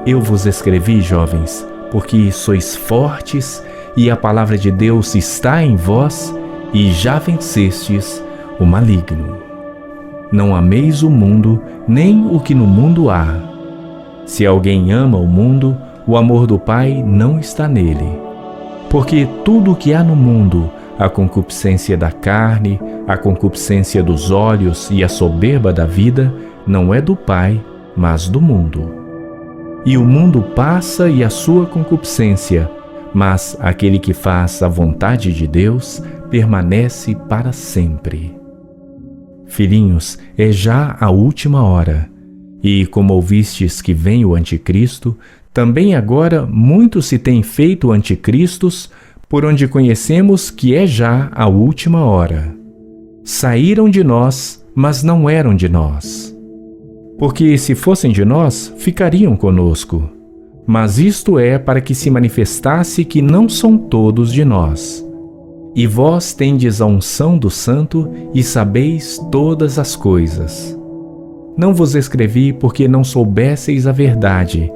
A: Eu vos escrevi, jovens, porque sois fortes e a palavra de Deus está em vós e já vencestes o maligno. Não ameis o mundo, nem o que no mundo há. Se alguém ama o mundo, o amor do Pai não está nele. Porque tudo o que há no mundo, a concupiscência da carne, a concupiscência dos olhos e a soberba da vida, não é do Pai, mas do mundo. E o mundo passa e a sua concupiscência, mas aquele que faz a vontade de Deus permanece para sempre. Filhinhos, é já a última hora. E como ouvistes que vem o anticristo, também agora muitos se têm feito anticristos, por onde conhecemos que é já a última hora. Saíram de nós, mas não eram de nós. Porque se fossem de nós, ficariam conosco. Mas isto é para que se manifestasse que não são todos de nós. E vós tendes a unção do Santo e sabeis todas as coisas. Não vos escrevi porque não soubesseis a verdade,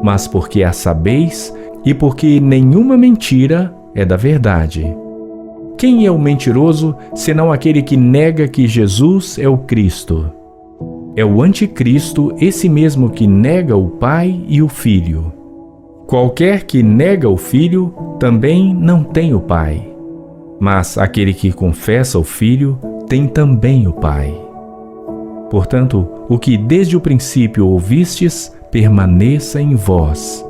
A: mas porque a sabeis e porque nenhuma mentira é da verdade. Quem é o mentiroso, senão aquele que nega que Jesus é o Cristo? É o anticristo, esse mesmo que nega o Pai e o Filho. Qualquer que nega o Filho, também não tem o Pai. Mas aquele que confessa o Filho, tem também o Pai. Portanto, o que desde o princípio ouvistes, permaneça em vós.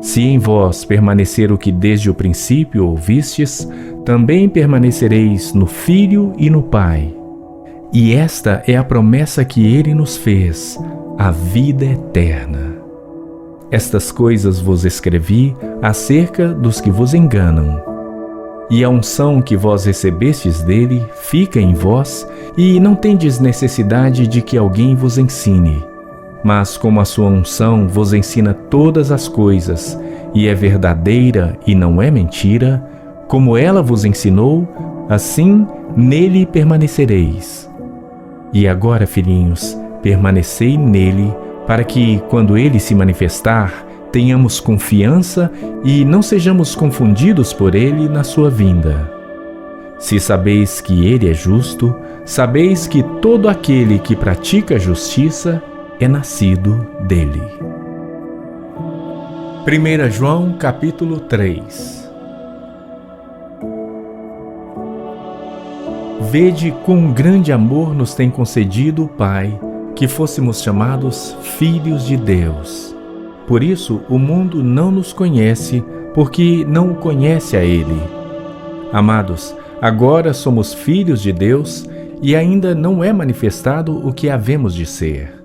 A: Se em vós permanecer o que desde o princípio ouvistes, também permanecereis no Filho e no Pai. E esta é a promessa que Ele nos fez, a vida eterna. Estas coisas vos escrevi acerca dos que vos enganam. E a unção que vós recebestes dele fica em vós, e não tendes necessidade de que alguém vos ensine. Mas como a sua unção vos ensina todas as coisas, e é verdadeira e não é mentira, como ela vos ensinou, assim nele permanecereis. E agora, filhinhos, permanecei nele, para que, quando ele se manifestar, tenhamos confiança e não sejamos confundidos por ele na sua vinda. Se sabeis que ele é justo, sabeis que todo aquele que pratica a justiça é nascido dele. 1 João capítulo 3. Vede quão grande amor nos tem concedido o Pai, que fôssemos chamados filhos de Deus. Por isso o mundo não nos conhece, porque não o conhece a Ele. Amados, agora somos filhos de Deus e ainda não é manifestado o que havemos de ser.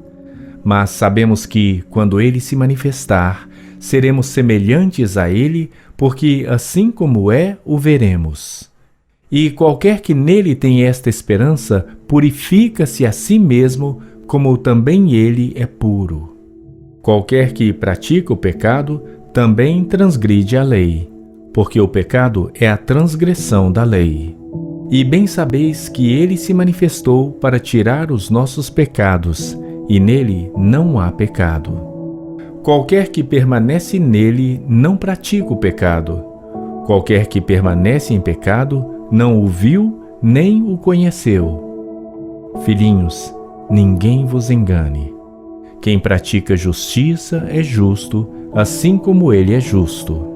A: Mas sabemos que, quando Ele se manifestar, seremos semelhantes a Ele, porque assim como é, o veremos. E qualquer que nele tem esta esperança, purifica-se a si mesmo, como também Ele é puro. Qualquer que pratica o pecado também transgride a lei, porque o pecado é a transgressão da lei. E bem sabeis que ele se manifestou para tirar os nossos pecados, e nele não há pecado. Qualquer que permanece nele não pratica o pecado. Qualquer que permanece em pecado não o viu nem o conheceu. Filhinhos, ninguém vos engane. Quem pratica justiça é justo, assim como ele é justo.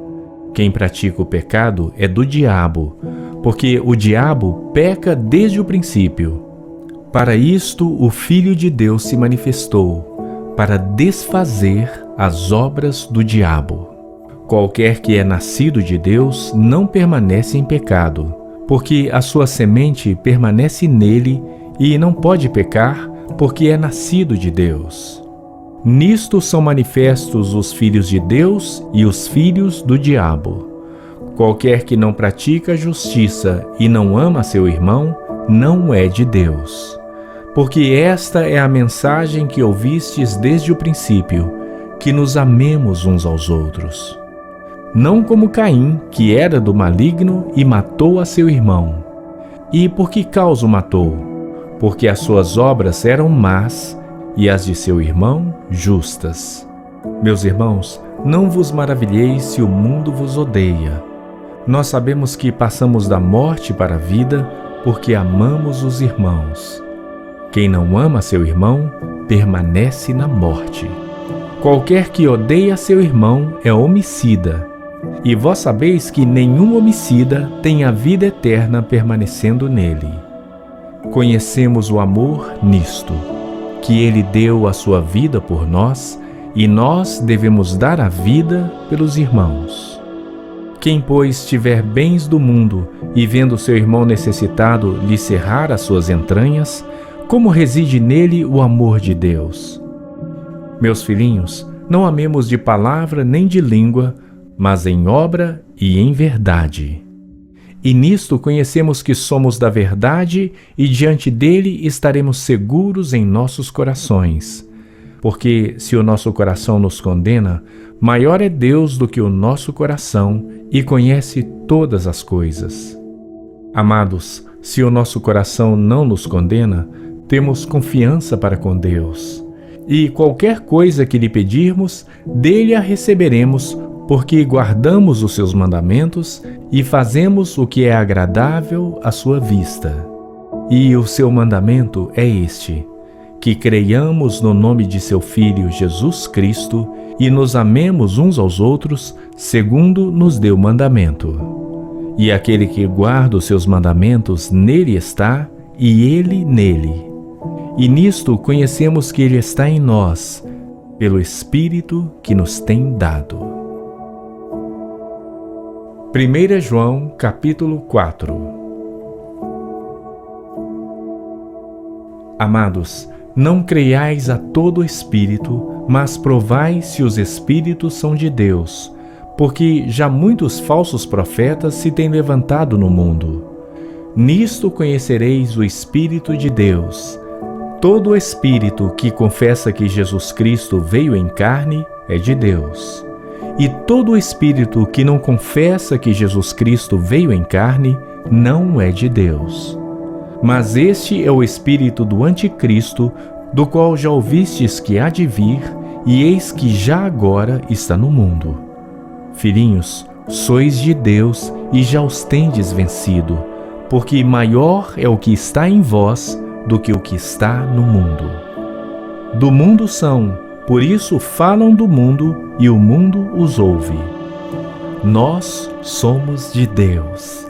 A: Quem pratica o pecado é do diabo, porque o diabo peca desde o princípio. Para isto o Filho de Deus se manifestou, para desfazer as obras do diabo. Qualquer que é nascido de Deus não permanece em pecado, porque a sua semente permanece nele e não pode pecar, porque é nascido de Deus. Nisto são manifestos os filhos de Deus e os filhos do diabo. Qualquer que não pratica a justiça e não ama seu irmão, não é de Deus. Porque esta é a mensagem que ouvistes desde o princípio, que nos amemos uns aos outros. Não como Caim, que era do maligno e matou a seu irmão. E por que causa o matou? porque as suas obras eram más e as de seu irmão justas. Meus irmãos, não vos maravilheis se o mundo vos odeia. Nós sabemos que passamos da morte para a vida porque amamos os irmãos. Quem não ama seu irmão permanece na morte. Qualquer que odeia seu irmão é homicida. E vós sabeis que nenhum homicida tem a vida eterna permanecendo nele. Conhecemos o amor nisto, que ele deu a sua vida por nós, e nós devemos dar a vida pelos irmãos. Quem, pois, tiver bens do mundo e vendo seu irmão necessitado lhe cerrar as suas entranhas, como reside nele o amor de Deus? Meus filhinhos, não amemos de palavra nem de língua, mas em obra e em verdade. E nisto conhecemos que somos da verdade e diante dele estaremos seguros em nossos corações. Porque se o nosso coração nos condena, maior é Deus do que o nosso coração e conhece todas as coisas. Amados, se o nosso coração não nos condena, temos confiança para com Deus. E qualquer coisa que lhe pedirmos, dele a receberemos, porque guardamos os seus mandamentos e fazemos o que é agradável à sua vista. E o seu mandamento é este: que creiamos no nome de seu Filho Jesus Cristo e nos amemos uns aos outros, segundo nos deu mandamento. E aquele que guarda os seus mandamentos, nele está, e ele nele. E nisto conhecemos que ele está em nós, pelo Espírito que nos tem dado. 1 João, capítulo 4. Amados, não creiais a todo espírito, mas provai se os espíritos são de Deus, porque já muitos falsos profetas se têm levantado no mundo. Nisto conhecereis o Espírito de Deus. Todo espírito que confessa que Jesus Cristo veio em carne é de Deus. E todo espírito que não confessa que Jesus Cristo veio em carne não é de Deus. Mas este é o espírito do anticristo, do qual já ouvistes que há de vir, e eis que já agora está no mundo. Filhinhos, sois de Deus e já os tendes vencido, porque maior é o que está em vós do que o que está no mundo. Do mundo são, por isso falam do mundo e o mundo os ouve. Nós somos de Deus.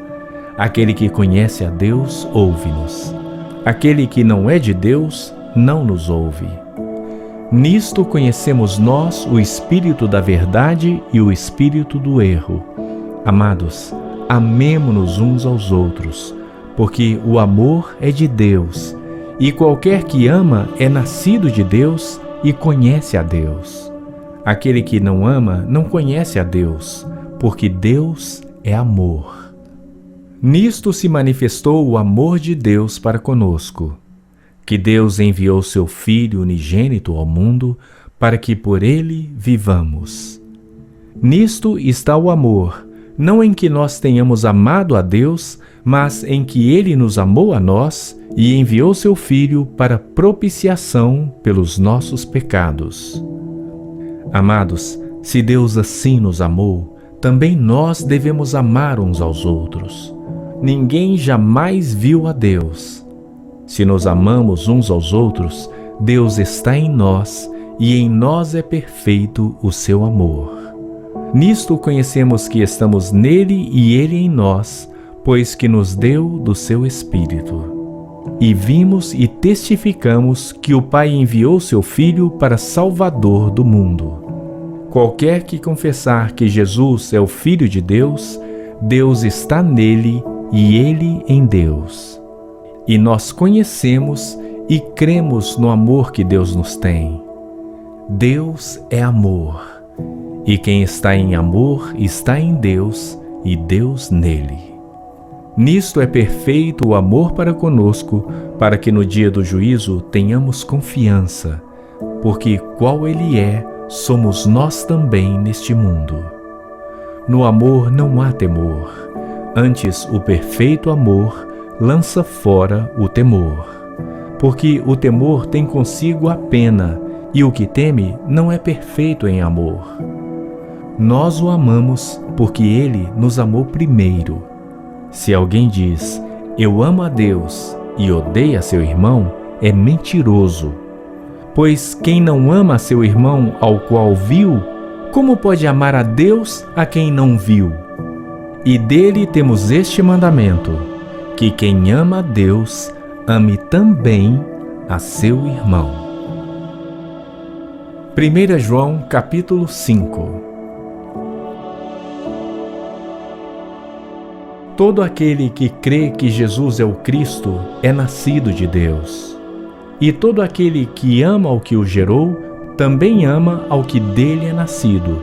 A: Aquele que conhece a Deus ouve-nos. Aquele que não é de Deus não nos ouve. Nisto conhecemos nós o espírito da verdade e o espírito do erro. Amados, amemo-nos uns aos outros, porque o amor é de Deus, e qualquer que ama é nascido de Deus e conhece a Deus. Aquele que não ama não conhece a Deus, porque Deus é amor. Nisto se manifestou o amor de Deus para conosco, que Deus enviou seu Filho unigênito ao mundo para que por ele vivamos. Nisto está o amor, não em que nós tenhamos amado a Deus, mas em que ele nos amou a nós e enviou seu Filho para propiciação pelos nossos pecados. Amados, se Deus assim nos amou, também nós devemos amar uns aos outros. Ninguém jamais viu a Deus. Se nos amamos uns aos outros, Deus está em nós e em nós é perfeito o seu amor. Nisto conhecemos que estamos nele e ele em nós, pois que nos deu do seu Espírito. E vimos e testificamos que o Pai enviou seu Filho para Salvador do mundo. Qualquer que confessar que Jesus é o Filho de Deus, Deus está nele e ele em Deus. E nós conhecemos e cremos no amor que Deus nos tem. Deus é amor, e quem está em amor está em Deus e Deus nele. Nisto é perfeito o amor para conosco, para que no dia do juízo tenhamos confiança, porque qual ele é, somos nós também neste mundo. No amor não há temor, antes o perfeito amor lança fora o temor, porque o temor tem consigo a pena, e o que teme não é perfeito em amor. Nós o amamos porque ele nos amou primeiro. Se alguém diz, eu amo a Deus, e odeia seu irmão, é mentiroso. Pois quem não ama seu irmão ao qual viu, como pode amar a Deus a quem não viu? E dele temos este mandamento, que quem ama a Deus, ame também a seu irmão. 1 João capítulo 5. Todo aquele que crê que Jesus é o Cristo é nascido de Deus. E todo aquele que ama ao que o gerou, também ama ao que dele é nascido.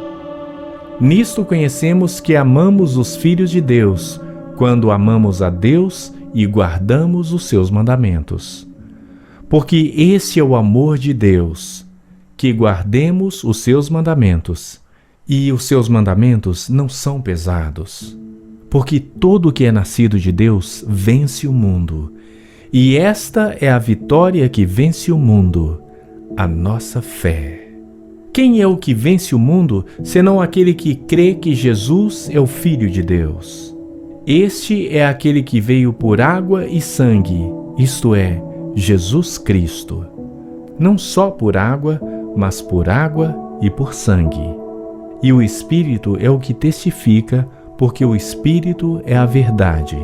A: Nisto conhecemos que amamos os filhos de Deus, quando amamos a Deus e guardamos os seus mandamentos. Porque esse é o amor de Deus, que guardemos os seus mandamentos. E os seus mandamentos não são pesados. Porque todo o que é nascido de Deus vence o mundo. E esta é a vitória que vence o mundo, a nossa fé. Quem é o que vence o mundo, senão aquele que crê que Jesus é o Filho de Deus? Este é aquele que veio por água e sangue, isto é, Jesus Cristo. Não só por água, mas por água e por sangue. E o Espírito é o que testifica, porque o Espírito é a verdade.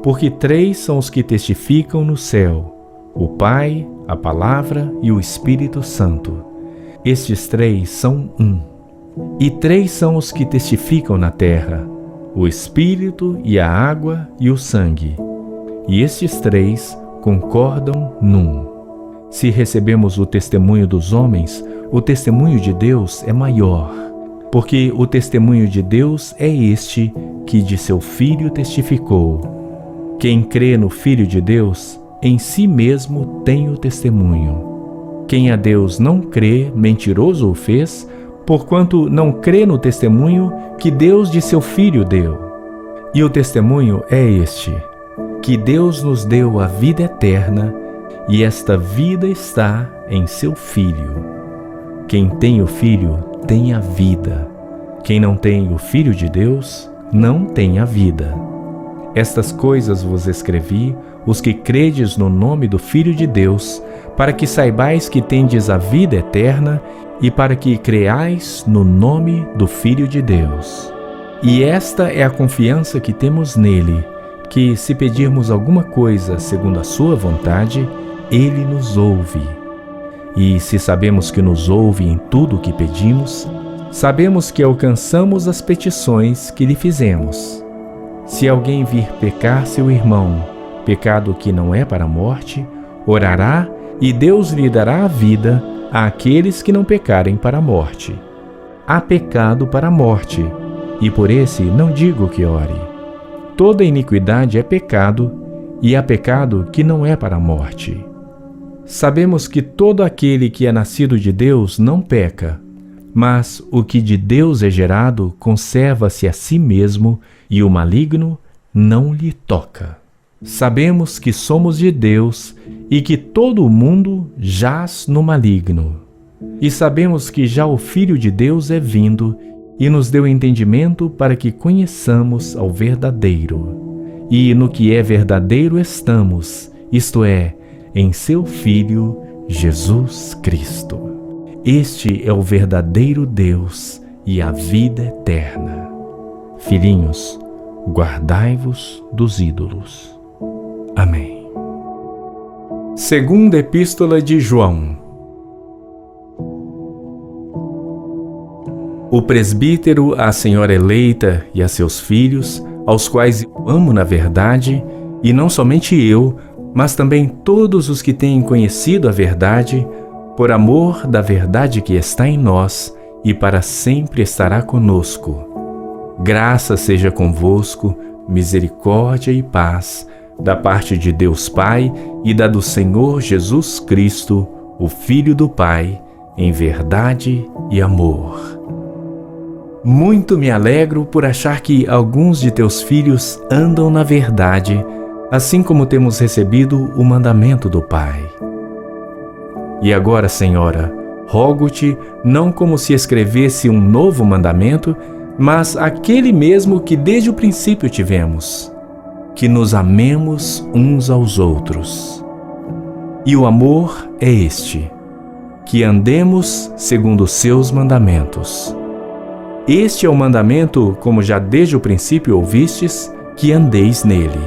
A: Porque 3 são os que testificam no céu, o Pai, a Palavra e o Espírito Santo. Estes 3 são um. E 3 são os que testificam na terra, o Espírito e a água e o sangue. E estes 3 concordam num. Se recebemos o testemunho dos homens, o testemunho de Deus é maior. Porque o testemunho de Deus é este que de seu Filho testificou. Quem crê no Filho de Deus, em si mesmo tem o testemunho. Quem a Deus não crê, mentiroso o fez, porquanto não crê no testemunho que Deus de seu Filho deu. E o testemunho é este, que Deus nos deu a vida eterna, e esta vida está em seu Filho. Quem tem o Filho tem a vida. Quem não tem o Filho de Deus, não tem a vida. Estas coisas vos escrevi, os que credes no nome do Filho de Deus, para que saibais que tendes a vida eterna e para que creais no nome do Filho de Deus. E esta é a confiança que temos nele, que se pedirmos alguma coisa segundo a sua vontade, ele nos ouve. E se sabemos que nos ouve em tudo o que pedimos, sabemos que alcançamos as petições que lhe fizemos. Se alguém vir pecar seu irmão, pecado que não é para a morte, orará e Deus lhe dará a vida àqueles que não pecarem para a morte. Há pecado para a morte, e por esse não digo que ore. Toda iniquidade é pecado, e há pecado que não é para a morte. Sabemos que todo aquele que é nascido de Deus não peca, mas o que de Deus é gerado conserva-se a si mesmo e o maligno não lhe toca. Sabemos que somos de Deus e que todo o mundo jaz no maligno. E sabemos que já o Filho de Deus é vindo e nos deu entendimento para que conheçamos ao verdadeiro. E no que é verdadeiro estamos, isto é, em seu Filho, Jesus Cristo. Este é o verdadeiro Deus e a vida eterna. Filhinhos, guardai-vos dos ídolos. Amém. Segunda Epístola de João. O presbítero, a senhora eleita e a seus filhos, aos quais eu amo na verdade, e não somente eu, mas também todos os que têm conhecido a verdade, por amor da verdade que está em nós e para sempre estará conosco. Graça seja convosco, misericórdia e paz, da parte de Deus Pai e da do Senhor Jesus Cristo, o Filho do Pai, em verdade e amor. Muito me alegro por achar que alguns de teus filhos andam na verdade, assim como temos recebido o mandamento do Pai. E agora, Senhora, rogo-te, não como se escrevesse um novo mandamento, mas aquele mesmo que desde o princípio tivemos, que nos amemos uns aos outros. E o amor é este, que andemos segundo os seus mandamentos. Este é o mandamento, como já desde o princípio ouvistes, que andeis nele.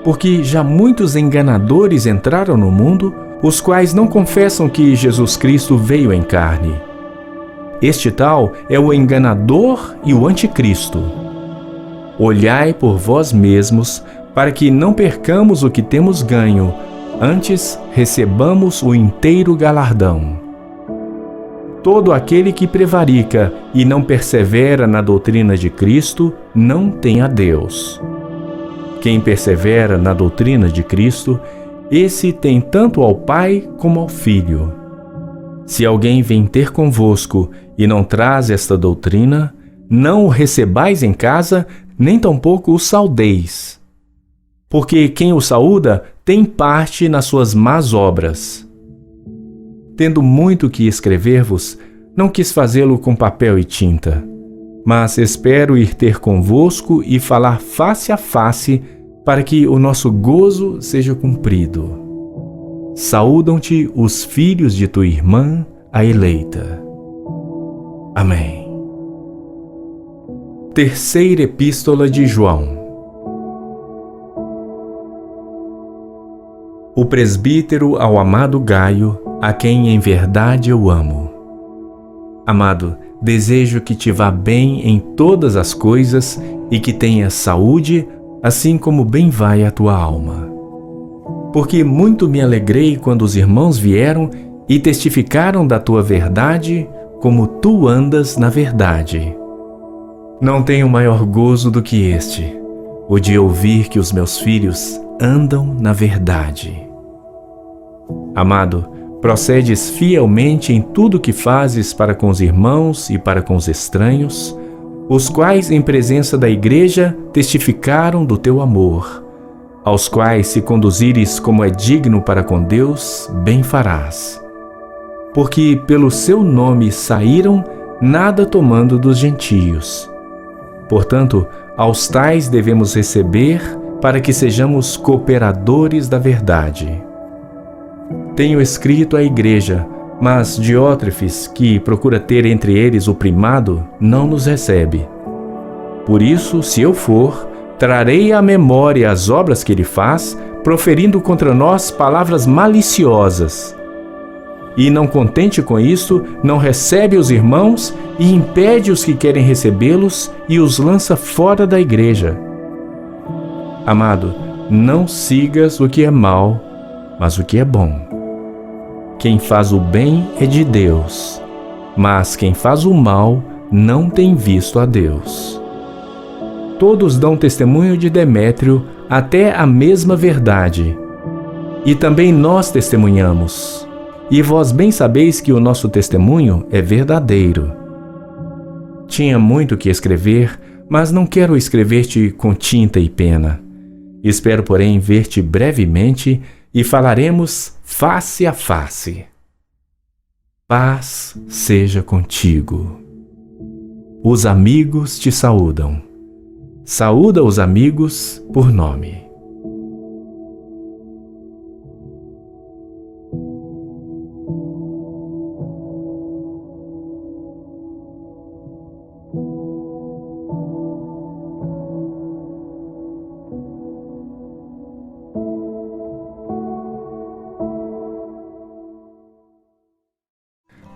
A: Porque já muitos enganadores entraram no mundo, os quais não confessam que Jesus Cristo veio em carne. Este tal é o enganador e o anticristo. Olhai por vós mesmos, para que não percamos o que temos ganho, antes recebamos o inteiro galardão. Todo aquele que prevarica e não persevera na doutrina de Cristo, não tem a Deus. Quem persevera na doutrina de Cristo, esse tem tanto ao Pai como ao Filho. Se alguém vem ter convosco e não traz esta doutrina, não o recebais em casa, nem tampouco o saudeis. Porque quem o saúda tem parte nas suas más obras. Tendo muito que escrever-vos, não quis fazê-lo com papel e tinta, mas espero ir ter convosco e falar face a face, para que o nosso gozo seja cumprido. Saúdam-te os filhos de tua irmã, a eleita. Amém. Terceira Epístola de João. O presbítero ao amado Gaio, a quem em verdade eu amo. Amado, desejo que te vá bem em todas as coisas e que tenhas saúde, assim como bem vai a tua alma. Porque muito me alegrei quando os irmãos vieram e testificaram da tua verdade, como tu andas na verdade. Não tenho maior gozo do que este, o de ouvir que os meus filhos andam na verdade. Amado, procedes fielmente em tudo que fazes para com os irmãos e para com os estranhos, os quais em presença da igreja testificaram do teu amor, aos quais se conduzires como é digno para com Deus, bem farás. Porque pelo seu nome saíram, nada tomando dos gentios. Portanto, aos tais devemos receber, para que sejamos cooperadores da verdade. Tenho escrito à igreja, mas Diótrefes, que procura ter entre eles o primado, não nos recebe. Por isso, se eu for, trarei à memória as obras que ele faz, proferindo contra nós palavras maliciosas. E não contente com isto, não recebe os irmãos e impede os que querem recebê-los e os lança fora da igreja. Amado, não sigas o que é mal, mas o que é bom. Quem faz o bem é de Deus, mas quem faz o mal não tem visto a Deus. Todos dão testemunho de Demétrio, até a mesma verdade. E também nós testemunhamos. E vós bem sabeis que o nosso testemunho é verdadeiro. Tinha muito que escrever, mas não quero escrever-te com tinta e pena. Espero, porém, ver-te brevemente e falaremos face a face. Paz seja contigo. Os amigos te saúdam. Saúda os amigos por nome.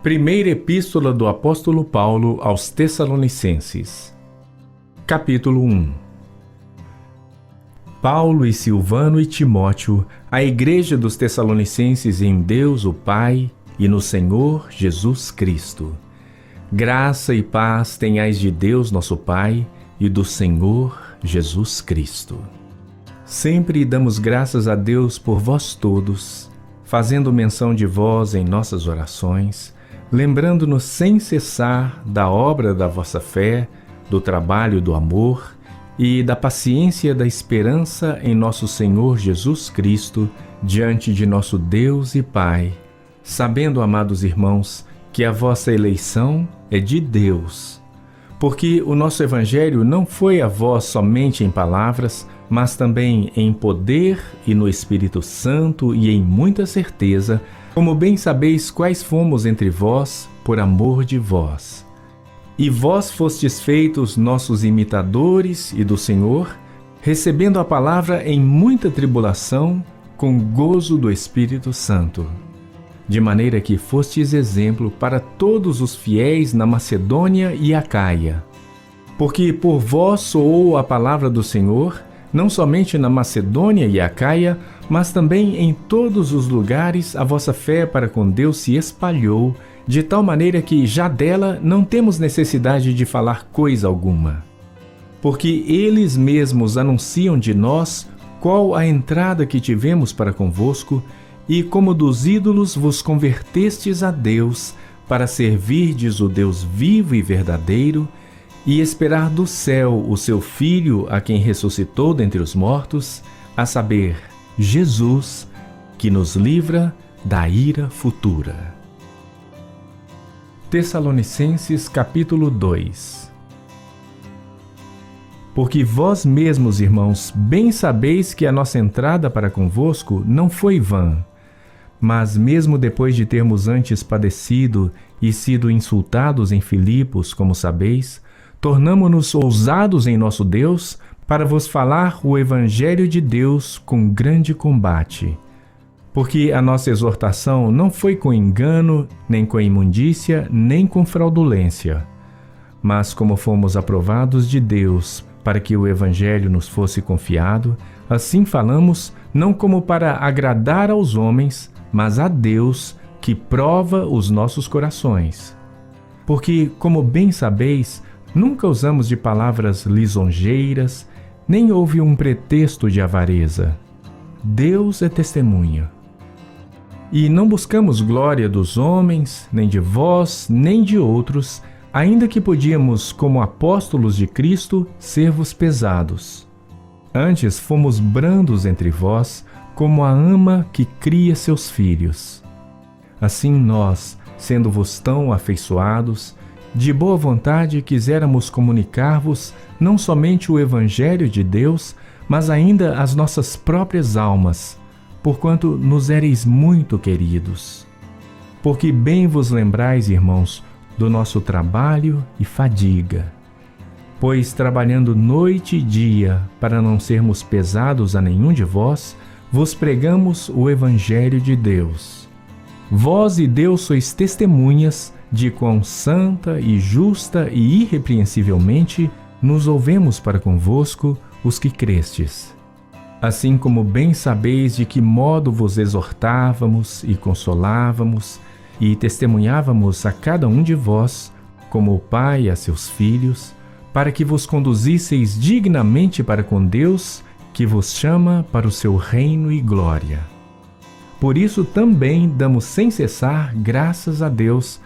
A: Primeira Epístola do Apóstolo Paulo aos Tessalonicenses. Capítulo 1. Paulo e Silvano e Timóteo, a igreja dos Tessalonicenses em Deus o Pai e no Senhor Jesus Cristo. Graça e paz tenhais de Deus nosso Pai e do Senhor Jesus Cristo. Sempre damos graças a Deus por vós todos, fazendo menção de vós em nossas orações, lembrando-nos sem cessar da obra da vossa fé, do trabalho do amor e da paciência da esperança em nosso Senhor Jesus Cristo diante de nosso Deus e Pai, sabendo, amados irmãos, que a vossa eleição é de Deus. Porque o nosso Evangelho não foi a vós somente em palavras, mas também em poder e no Espírito Santo e em muita certeza, como bem sabeis quais fomos entre vós, por amor de vós. E vós fostes feitos nossos imitadores e do Senhor, recebendo a palavra em muita tribulação, com gozo do Espírito Santo. De maneira que fostes exemplo para todos os fiéis na Macedônia e Acaia. Porque por vós soou a palavra do Senhor, não somente na Macedônia e Acaia, mas também em todos os lugares a vossa fé para com Deus se espalhou, de tal maneira que já dela não temos necessidade de falar coisa alguma. Porque eles mesmos anunciam de nós qual a entrada que tivemos para convosco, e como dos ídolos vos convertestes a Deus, para servirdes o Deus vivo e verdadeiro, e esperar do céu o seu Filho, a quem ressuscitou dentre os mortos, a saber, Jesus, que nos livra da ira futura. Tessalonicenses capítulo 2. Porque vós mesmos, irmãos, bem sabeis que a nossa entrada para convosco não foi vã. Mas mesmo depois de termos antes padecido e sido insultados em Filipos, como sabeis, tornamo-nos ousados em nosso Deus para vos falar o Evangelho de Deus com grande combate. Porque a nossa exortação não foi com engano, nem com imundícia, nem com fraudulência. Mas como fomos aprovados de Deus para que o Evangelho nos fosse confiado, assim falamos, não como para agradar aos homens, mas a Deus, que prova os nossos corações. Porque, como bem sabeis, nunca usamos de palavras lisonjeiras, nem houve um pretexto de avareza. Deus é testemunha. E não buscamos glória dos homens, nem de vós, nem de outros, ainda que podíamos, como apóstolos de Cristo, ser-vos pesados. Antes fomos brandos entre vós, como a ama que cria seus filhos. Assim nós, sendo-vos tão afeiçoados, de boa vontade quiséramos comunicar-vos não somente o Evangelho de Deus, mas ainda as nossas próprias almas, porquanto nos éreis muito queridos. Porque bem vos lembrais, irmãos, do nosso trabalho e fadiga. Pois trabalhando noite e dia, para não sermos pesados a nenhum de vós, vos pregamos o Evangelho de Deus. Vós e Deus sois testemunhas de quão santa e justa e irrepreensivelmente nos ouvemos para convosco os que crestes. Assim como bem sabeis de que modo vos exortávamos e consolávamos e testemunhávamos a cada um de vós, como o Pai a seus filhos, para que vos conduzisseis dignamente para com Deus, que vos chama para o seu reino e glória. Por isso também damos sem cessar graças a Deus,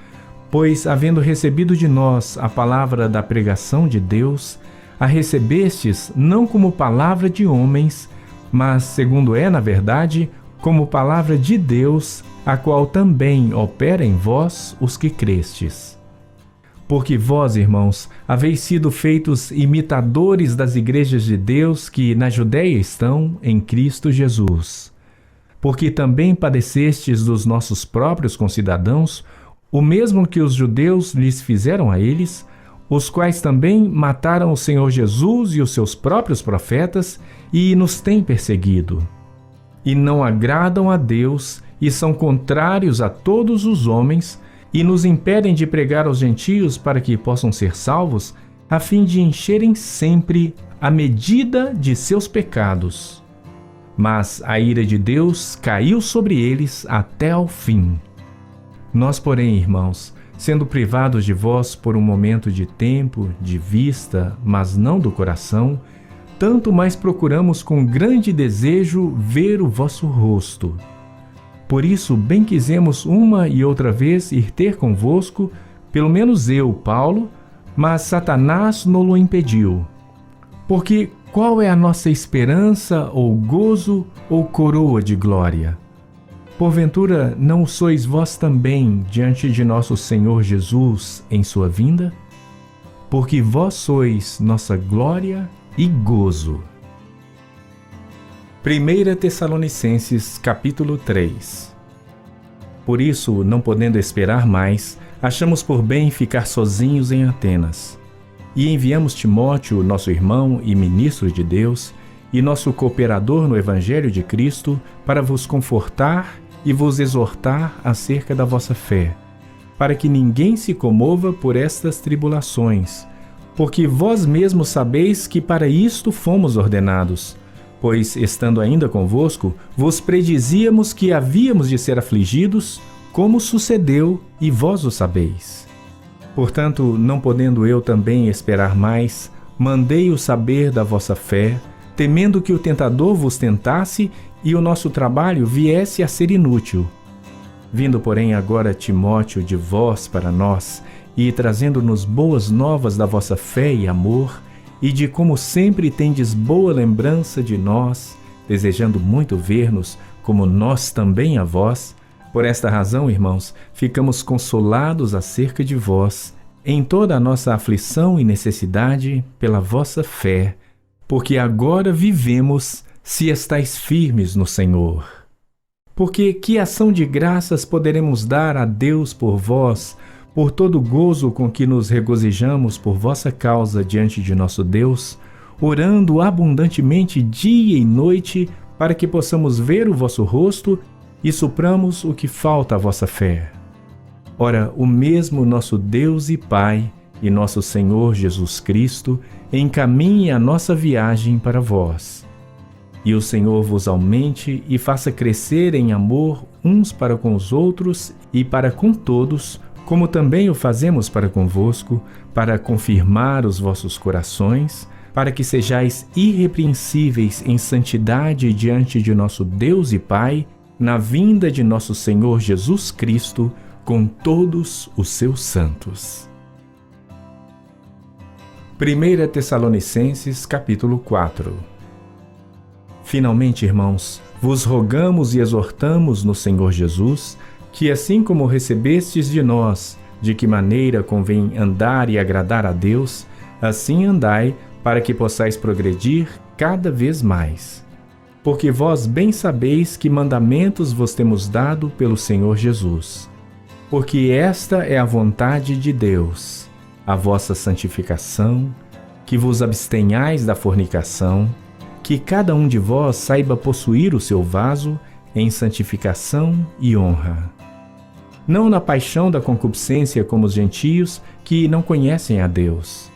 A: pois, havendo recebido de nós a palavra da pregação de Deus, a recebestes não como palavra de homens, mas, segundo é na verdade, como palavra de Deus, a qual também opera em vós os que crestes. Porque vós, irmãos, haveis sido feitos imitadores das igrejas de Deus que na Judéia estão em Cristo Jesus. Porque também padecestes dos nossos próprios concidadãos, o mesmo que os judeus lhes fizeram a eles, os quais também mataram o Senhor Jesus e os seus próprios profetas e nos têm perseguido. E não agradam a Deus e são contrários a todos os homens e nos impedem de pregar aos gentios para que possam ser salvos, a fim de encherem sempre a medida de seus pecados. Mas a ira de Deus caiu sobre eles até ao fim. Nós, porém, irmãos, sendo privados de vós por um momento de tempo, de vista, mas não do coração, tanto mais procuramos com grande desejo ver o vosso rosto. Por isso, bem quisemos uma e outra vez ir ter convosco, pelo menos eu, Paulo, mas Satanás nos-lo impediu. Porque qual é a nossa esperança, ou gozo, ou coroa de glória? Porventura, não o sois vós também diante de nosso Senhor Jesus em sua vinda? Porque vós sois nossa glória e gozo. 1 Tessalonicenses capítulo 3. Por isso, não podendo esperar mais, achamos por bem ficar sozinhos em Atenas. E enviamos Timóteo, nosso irmão e ministro de Deus, e nosso cooperador no Evangelho de Cristo, para vos confortar e vos exortar acerca da vossa fé, para que ninguém se comova por estas tribulações, porque vós mesmos sabeis que para isto fomos ordenados, pois, estando ainda convosco, vos predizíamos que havíamos de ser afligidos, como sucedeu, e vós o sabeis. Portanto, não podendo eu também esperar mais, mandei-o saber da vossa fé, temendo que o tentador vos tentasse e o nosso trabalho viesse a ser inútil. Vindo, porém, agora Timóteo de vós para nós, e trazendo-nos boas novas da vossa fé e amor, e de como sempre tendes boa lembrança de nós, desejando muito ver-nos, como nós também a vós, por esta razão, irmãos, ficamos consolados acerca de vós, em toda a nossa aflição e necessidade, pela vossa fé, porque agora vivemos, se estáis firmes no Senhor. Porque que ação de graças poderemos dar a Deus por vós, por todo o gozo com que nos regozijamos por vossa causa diante de nosso Deus, orando abundantemente dia e noite, para que possamos ver o vosso rosto e supramos o que falta à vossa fé. Ora, o mesmo nosso Deus e Pai e nosso Senhor Jesus Cristo encaminhe a nossa viagem para vós. E o Senhor vos aumente e faça crescer em amor uns para com os outros e para com todos, como também o fazemos para convosco, para confirmar os vossos corações, para que sejais irrepreensíveis em santidade diante de nosso Deus e Pai, na vinda de nosso Senhor Jesus Cristo, com todos os seus santos. 1 Tessalonicenses capítulo 4. Finalmente, irmãos, vos rogamos e exortamos no Senhor Jesus, que assim como recebestes de nós, de que maneira convém andar e agradar a Deus, assim andai, para que possais progredir cada vez mais. Porque vós bem sabeis que mandamentos vos temos dado pelo Senhor Jesus. Porque esta é a vontade de Deus, a vossa santificação, que vos abstenhais da fornicação, que cada um de vós saiba possuir o seu vaso em santificação e honra. Não na paixão da concupiscência como os gentios, que não conhecem a Deus.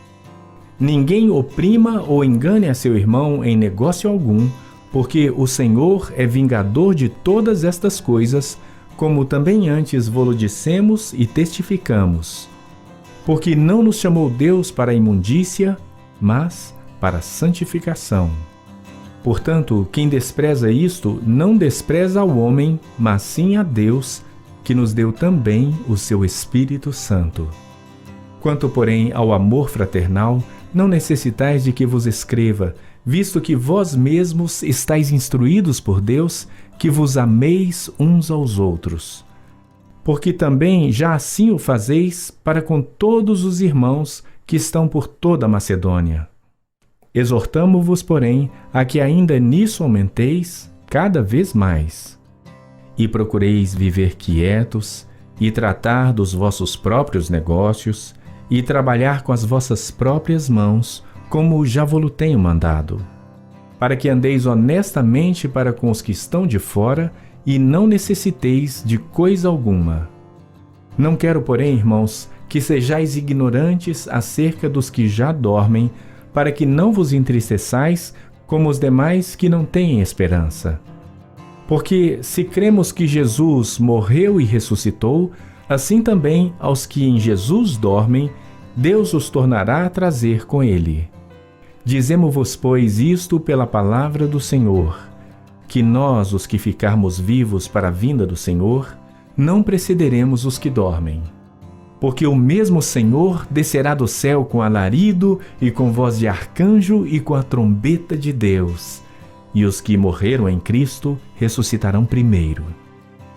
A: Ninguém oprima ou engane a seu irmão em negócio algum, porque o Senhor é vingador de todas estas coisas, como também antes vô-lo dissemos e testificamos. Porque não nos chamou Deus para a imundícia, mas para a santificação. Portanto, quem despreza isto, não despreza ao homem, mas sim a Deus, que nos deu também o seu Espírito Santo. Quanto, porém, ao amor fraternal, não necessitais de que vos escreva, visto que vós mesmos estáis instruídos por Deus, que vos ameis uns aos outros. Porque também já assim o fazeis para com todos os irmãos que estão por toda a Macedônia. Exortamo-vos, porém, a que ainda nisso aumenteis cada vez mais. E procureis viver quietos, e tratar dos vossos próprios negócios, e trabalhar com as vossas próprias mãos, como já vos tenho mandado, para que andeis honestamente para com os que estão de fora, e não necessiteis de coisa alguma. Não quero, porém, irmãos, que sejais ignorantes acerca dos que já dormem, para que não vos entristeçais como os demais que não têm esperança. Porque se cremos que Jesus morreu e ressuscitou, assim também aos que em Jesus dormem, Deus os tornará a trazer com ele. Dizemo-vos, pois, isto pela palavra do Senhor, que nós, os que ficarmos vivos para a vinda do Senhor, não precederemos os que dormem. Porque o mesmo Senhor descerá do céu com alarido e com voz de arcanjo e com a trombeta de Deus. E os que morreram em Cristo ressuscitarão primeiro.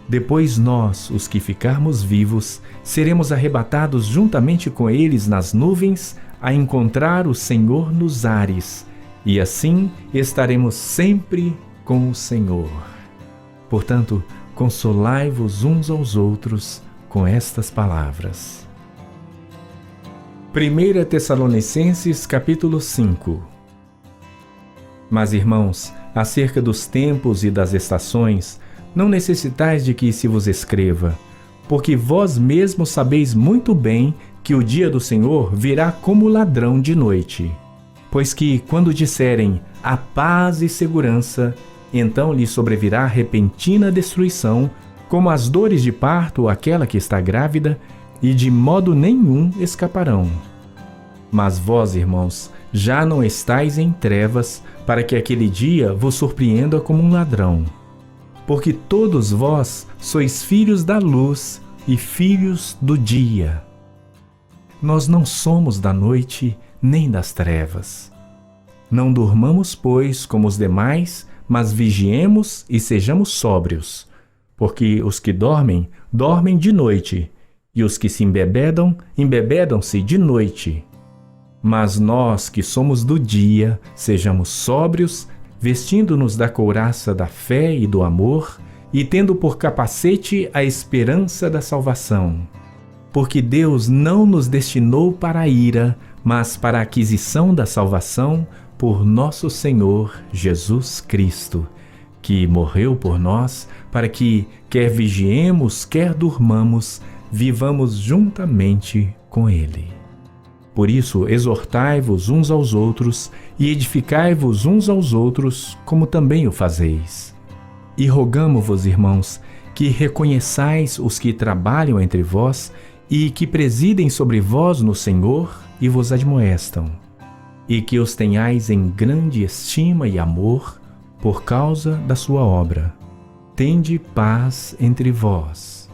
A: Depois nós, os que ficarmos vivos, seremos arrebatados juntamente com eles nas nuvens a encontrar o Senhor nos ares, e assim estaremos sempre com o Senhor. Portanto, consolai-vos uns aos outros com estas palavras. 1 Tessalonicenses capítulo 5. Mas, irmãos, acerca dos tempos e das estações, não necessitais de que se vos escreva, porque vós mesmos sabeis muito bem que o dia do Senhor virá como ladrão de noite. Pois que, quando disserem a paz e segurança, então lhe sobrevirá repentina destruição, como as dores de parto àquela que está grávida, e de modo nenhum escaparão. Mas vós, irmãos, já não estáis em trevas, para que aquele dia vos surpreenda como um ladrão. Porque todos vós sois filhos da luz e filhos do dia. Nós não somos da noite nem das trevas. Não durmamos, pois, como os demais, mas vigiemos e sejamos sóbrios. Porque os que dormem, dormem de noite, e os que se embebedam, embebedam-se de noite. Mas nós que somos do dia, sejamos sóbrios, vestindo-nos da couraça da fé e do amor, e tendo por capacete a esperança da salvação. Porque Deus não nos destinou para a ira, mas para a aquisição da salvação por nosso Senhor Jesus Cristo, que morreu por nós, para que, quer vigiemos, quer durmamos, vivamos juntamente com Ele. Por isso, exortai-vos uns aos outros e edificai-vos uns aos outros, como também o fazeis. E rogamo-vos, irmãos, que reconheçais os que trabalham entre vós e que presidem sobre vós no Senhor e vos admoestam, e que os tenhais em grande estima e amor por causa da sua obra. Tende paz entre vós.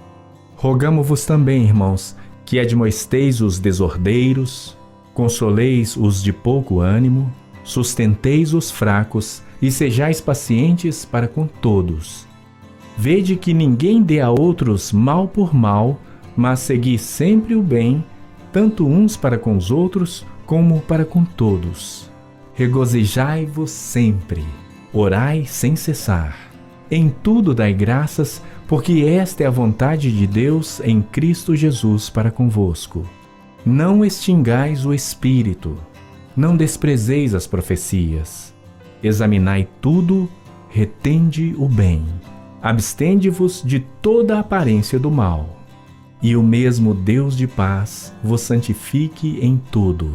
A: Rogamo-vos também, irmãos, que admoesteis os desordeiros, consoleis os de pouco ânimo, sustenteis os fracos e sejais pacientes para com todos. Vede que ninguém dê a outros mal por mal, mas segui sempre o bem, tanto uns para com os outros como para com todos. Regozijai-vos sempre, orai sem cessar. Em tudo dai graças, porque esta é a vontade de Deus em Cristo Jesus para convosco. Não extingais o Espírito, não desprezeis as profecias. Examinai tudo, retende o bem. Abstende-vos de toda a aparência do mal. E o mesmo Deus de paz vos santifique em tudo,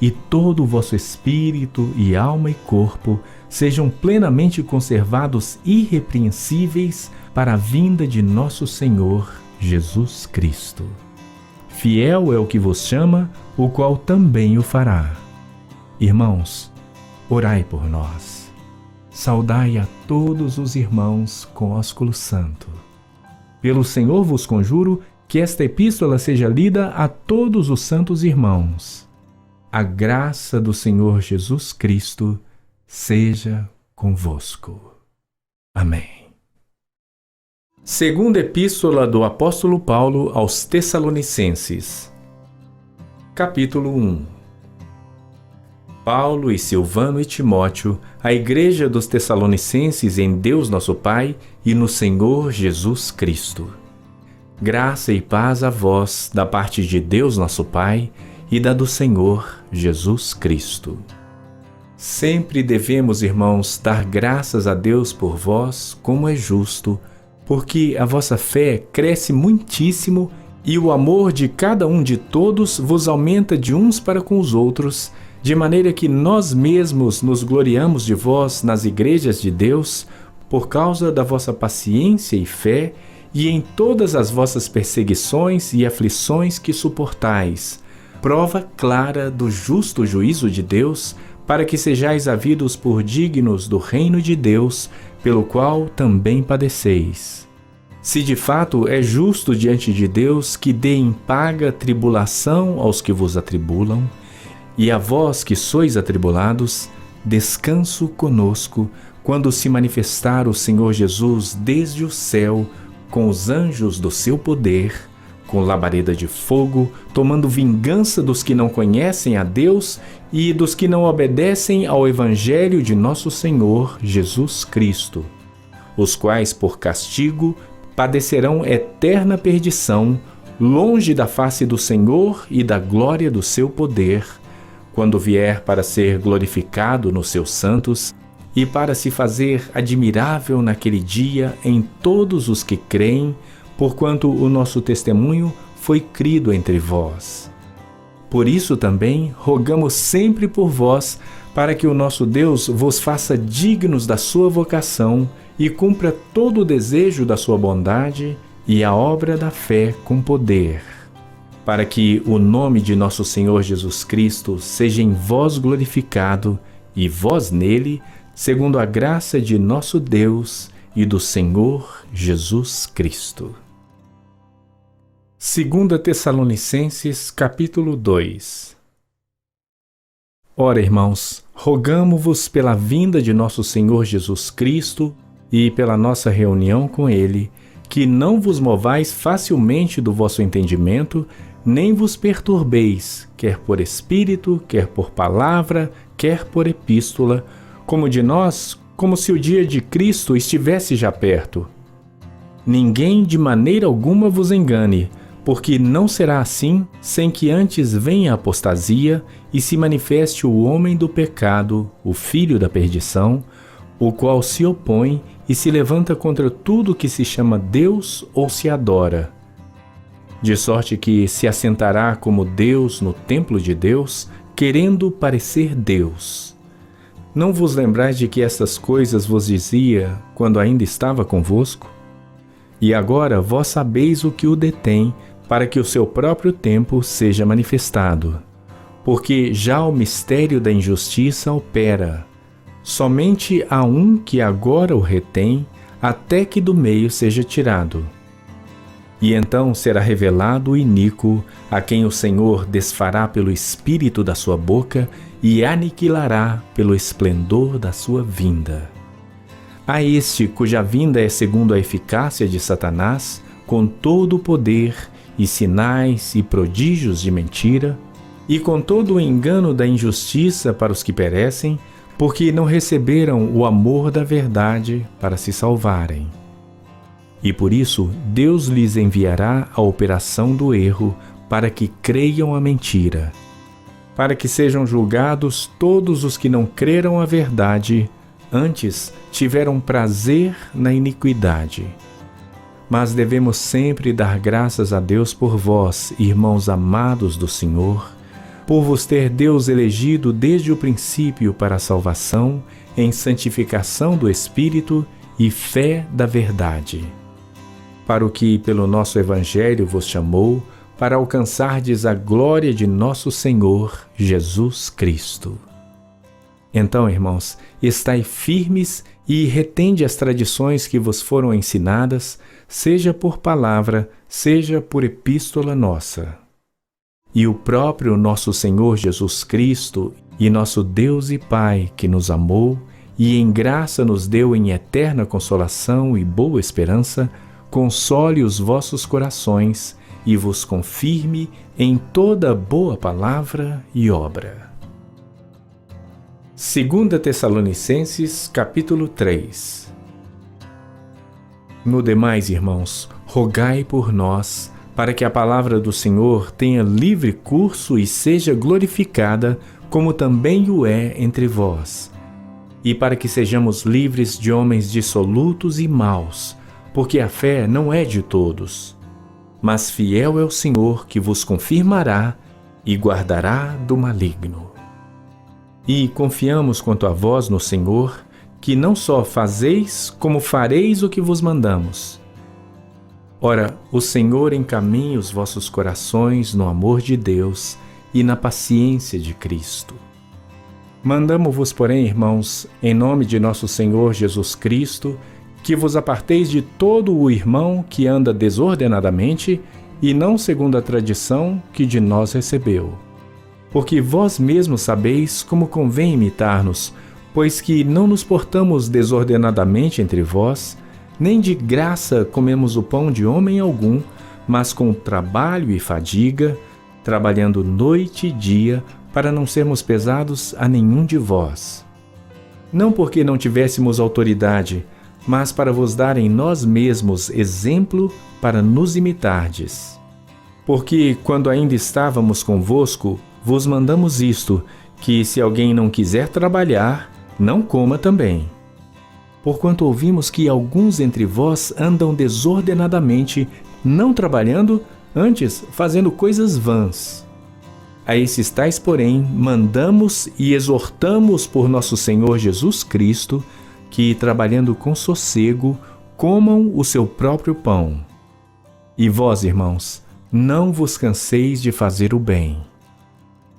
A: e todo o vosso espírito e alma e corpo sejam plenamente conservados irrepreensíveis para a vinda de nosso Senhor Jesus Cristo. Fiel é o que vos chama, o qual também o fará. Irmãos, orai por nós. Saudai a todos os irmãos com ósculo santo. Pelo Senhor vos conjuro que esta epístola seja lida a todos os santos irmãos. A graça do Senhor Jesus Cristo seja convosco. Amém. Segunda Epístola do Apóstolo Paulo aos Tessalonicenses. Capítulo 1. Paulo e Silvano e Timóteo, a Igreja dos Tessalonicenses em Deus nosso Pai e no Senhor Jesus Cristo. Graça e paz a vós da parte de Deus nosso Pai e da do Senhor Jesus Cristo. Sempre devemos, irmãos, dar graças a Deus por vós, como é justo, porque a vossa fé cresce muitíssimo e o amor de cada um de todos vos aumenta de uns para com os outros, de maneira que nós mesmos nos gloriamos de vós nas igrejas de Deus, por causa da vossa paciência e fé, e em todas as vossas perseguições e aflições que suportais, prova clara do justo juízo de Deus, para que sejais havidos por dignos do reino de Deus, pelo qual também padeceis. Se de fato é justo diante de Deus que dê em paga tribulação aos que vos atribulam, e a vós que sois atribulados, descanso conosco, quando se manifestar o Senhor Jesus desde o céu, com os anjos do seu poder, com labareda de fogo, tomando vingança dos que não conhecem a Deus e dos que não obedecem ao Evangelho de nosso Senhor Jesus Cristo, os quais, por castigo, padecerão eterna perdição, longe da face do Senhor e da glória do seu poder, quando vier para ser glorificado nos seus santos e para se fazer admirável naquele dia em todos os que creem, porquanto o nosso testemunho foi crido entre vós. Por isso também rogamos sempre por vós, para que o nosso Deus vos faça dignos da sua vocação e cumpra todo o desejo da sua bondade e a obra da fé com poder, para que o nome de nosso Senhor Jesus Cristo seja em vós glorificado e vós nele, segundo a graça de nosso Deus e do Senhor Jesus Cristo. 2 Tessalonicenses, capítulo 2. Ora, irmãos, rogamo-vos pela vinda de nosso Senhor Jesus Cristo e pela nossa reunião com Ele, que não vos movais facilmente do vosso entendimento, nem vos perturbeis, quer por espírito, quer por palavra, quer por epístola, como de nós, como se o dia de Cristo estivesse já perto. Ninguém de maneira alguma vos engane, porque não será assim sem que antes venha a apostasia e se manifeste o homem do pecado, o filho da perdição, o qual se opõe e se levanta contra tudo que se chama Deus ou se adora. De sorte que se assentará como Deus no templo de Deus, querendo parecer Deus. Não vos lembrais de que estas coisas vos dizia quando ainda estava convosco? E agora vós sabeis o que o detém, para que o seu próprio tempo seja manifestado. Porque já o mistério da injustiça opera. Somente há um que agora o retém, até que do meio seja tirado. E então será revelado o iníquo, a quem o Senhor desfará pelo espírito da sua boca e aniquilará pelo esplendor da sua vinda. A este, cuja vinda é segundo a eficácia de Satanás, com todo o poder e sinais e prodígios de mentira, e com todo o engano da injustiça para os que perecem, porque não receberam o amor da verdade para se salvarem. E por isso Deus lhes enviará a operação do erro, para que creiam a mentira, para que sejam julgados todos os que não creram a verdade, antes tiveram prazer na iniquidade. Mas devemos sempre dar graças a Deus por vós, irmãos amados do Senhor, por vos ter Deus elegido desde o princípio para a salvação, em santificação do Espírito e fé da verdade, para o que pelo nosso Evangelho vos chamou, para alcançardes a glória de nosso Senhor Jesus Cristo. Então, irmãos, estai firmes e retende as tradições que vos foram ensinadas, seja por palavra, seja por epístola nossa. E o próprio nosso Senhor Jesus Cristo e nosso Deus e Pai, que nos amou e em graça nos deu em eterna consolação e boa esperança, console os vossos corações e vos confirme em toda boa palavra e obra. 2 Tessalonicenses, capítulo 3. No demais, irmãos, rogai por nós, para que a palavra do Senhor tenha livre curso e seja glorificada, como também o é entre vós, e para que sejamos livres de homens dissolutos e maus, porque a fé não é de todos. Mas fiel é o Senhor que vos confirmará e guardará do maligno. E confiamos quanto a vós no Senhor, que não só fazeis, como fareis o que vos mandamos. Ora, o Senhor encaminha os vossos corações no amor de Deus e na paciência de Cristo. Mandamo-vos, porém, irmãos, em nome de nosso Senhor Jesus Cristo, que vos aparteis de todo o irmão que anda desordenadamente e não segundo a tradição que de nós recebeu. Porque vós mesmos sabeis como convém imitar-nos, pois que não nos portamos desordenadamente entre vós, nem de graça comemos o pão de homem algum, mas com trabalho e fadiga, trabalhando noite e dia, para não sermos pesados a nenhum de vós. Não porque não tivéssemos autoridade, mas para vos dar em nós mesmos exemplo para nos imitardes. Porque, quando ainda estávamos convosco, vos mandamos isto, que se alguém não quiser trabalhar, não coma também. Porquanto ouvimos que alguns entre vós andam desordenadamente, não trabalhando, antes fazendo coisas vãs. A esses tais, porém, mandamos e exortamos por nosso Senhor Jesus Cristo, que, trabalhando com sossego, comam o seu próprio pão. E vós, irmãos, não vos canseis de fazer o bem.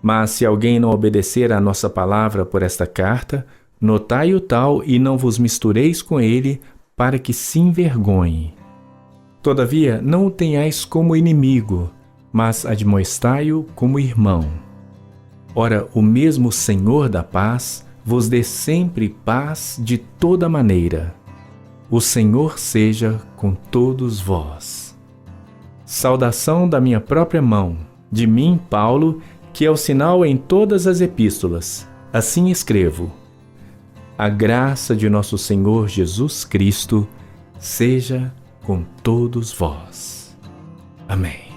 A: Mas se alguém não obedecer à nossa palavra por esta carta, notai-o tal e não vos mistureis com ele, para que se envergonhe. Todavia, não o tenhais como inimigo, mas admoestai-o como irmão. Ora, o mesmo Senhor da paz vos dê sempre paz de toda maneira. O Senhor seja com todos vós. Saudação da minha própria mão, de mim, Paulo, que é o sinal em todas as epístolas. Assim escrevo. A graça de nosso Senhor Jesus Cristo seja com todos vós. Amém.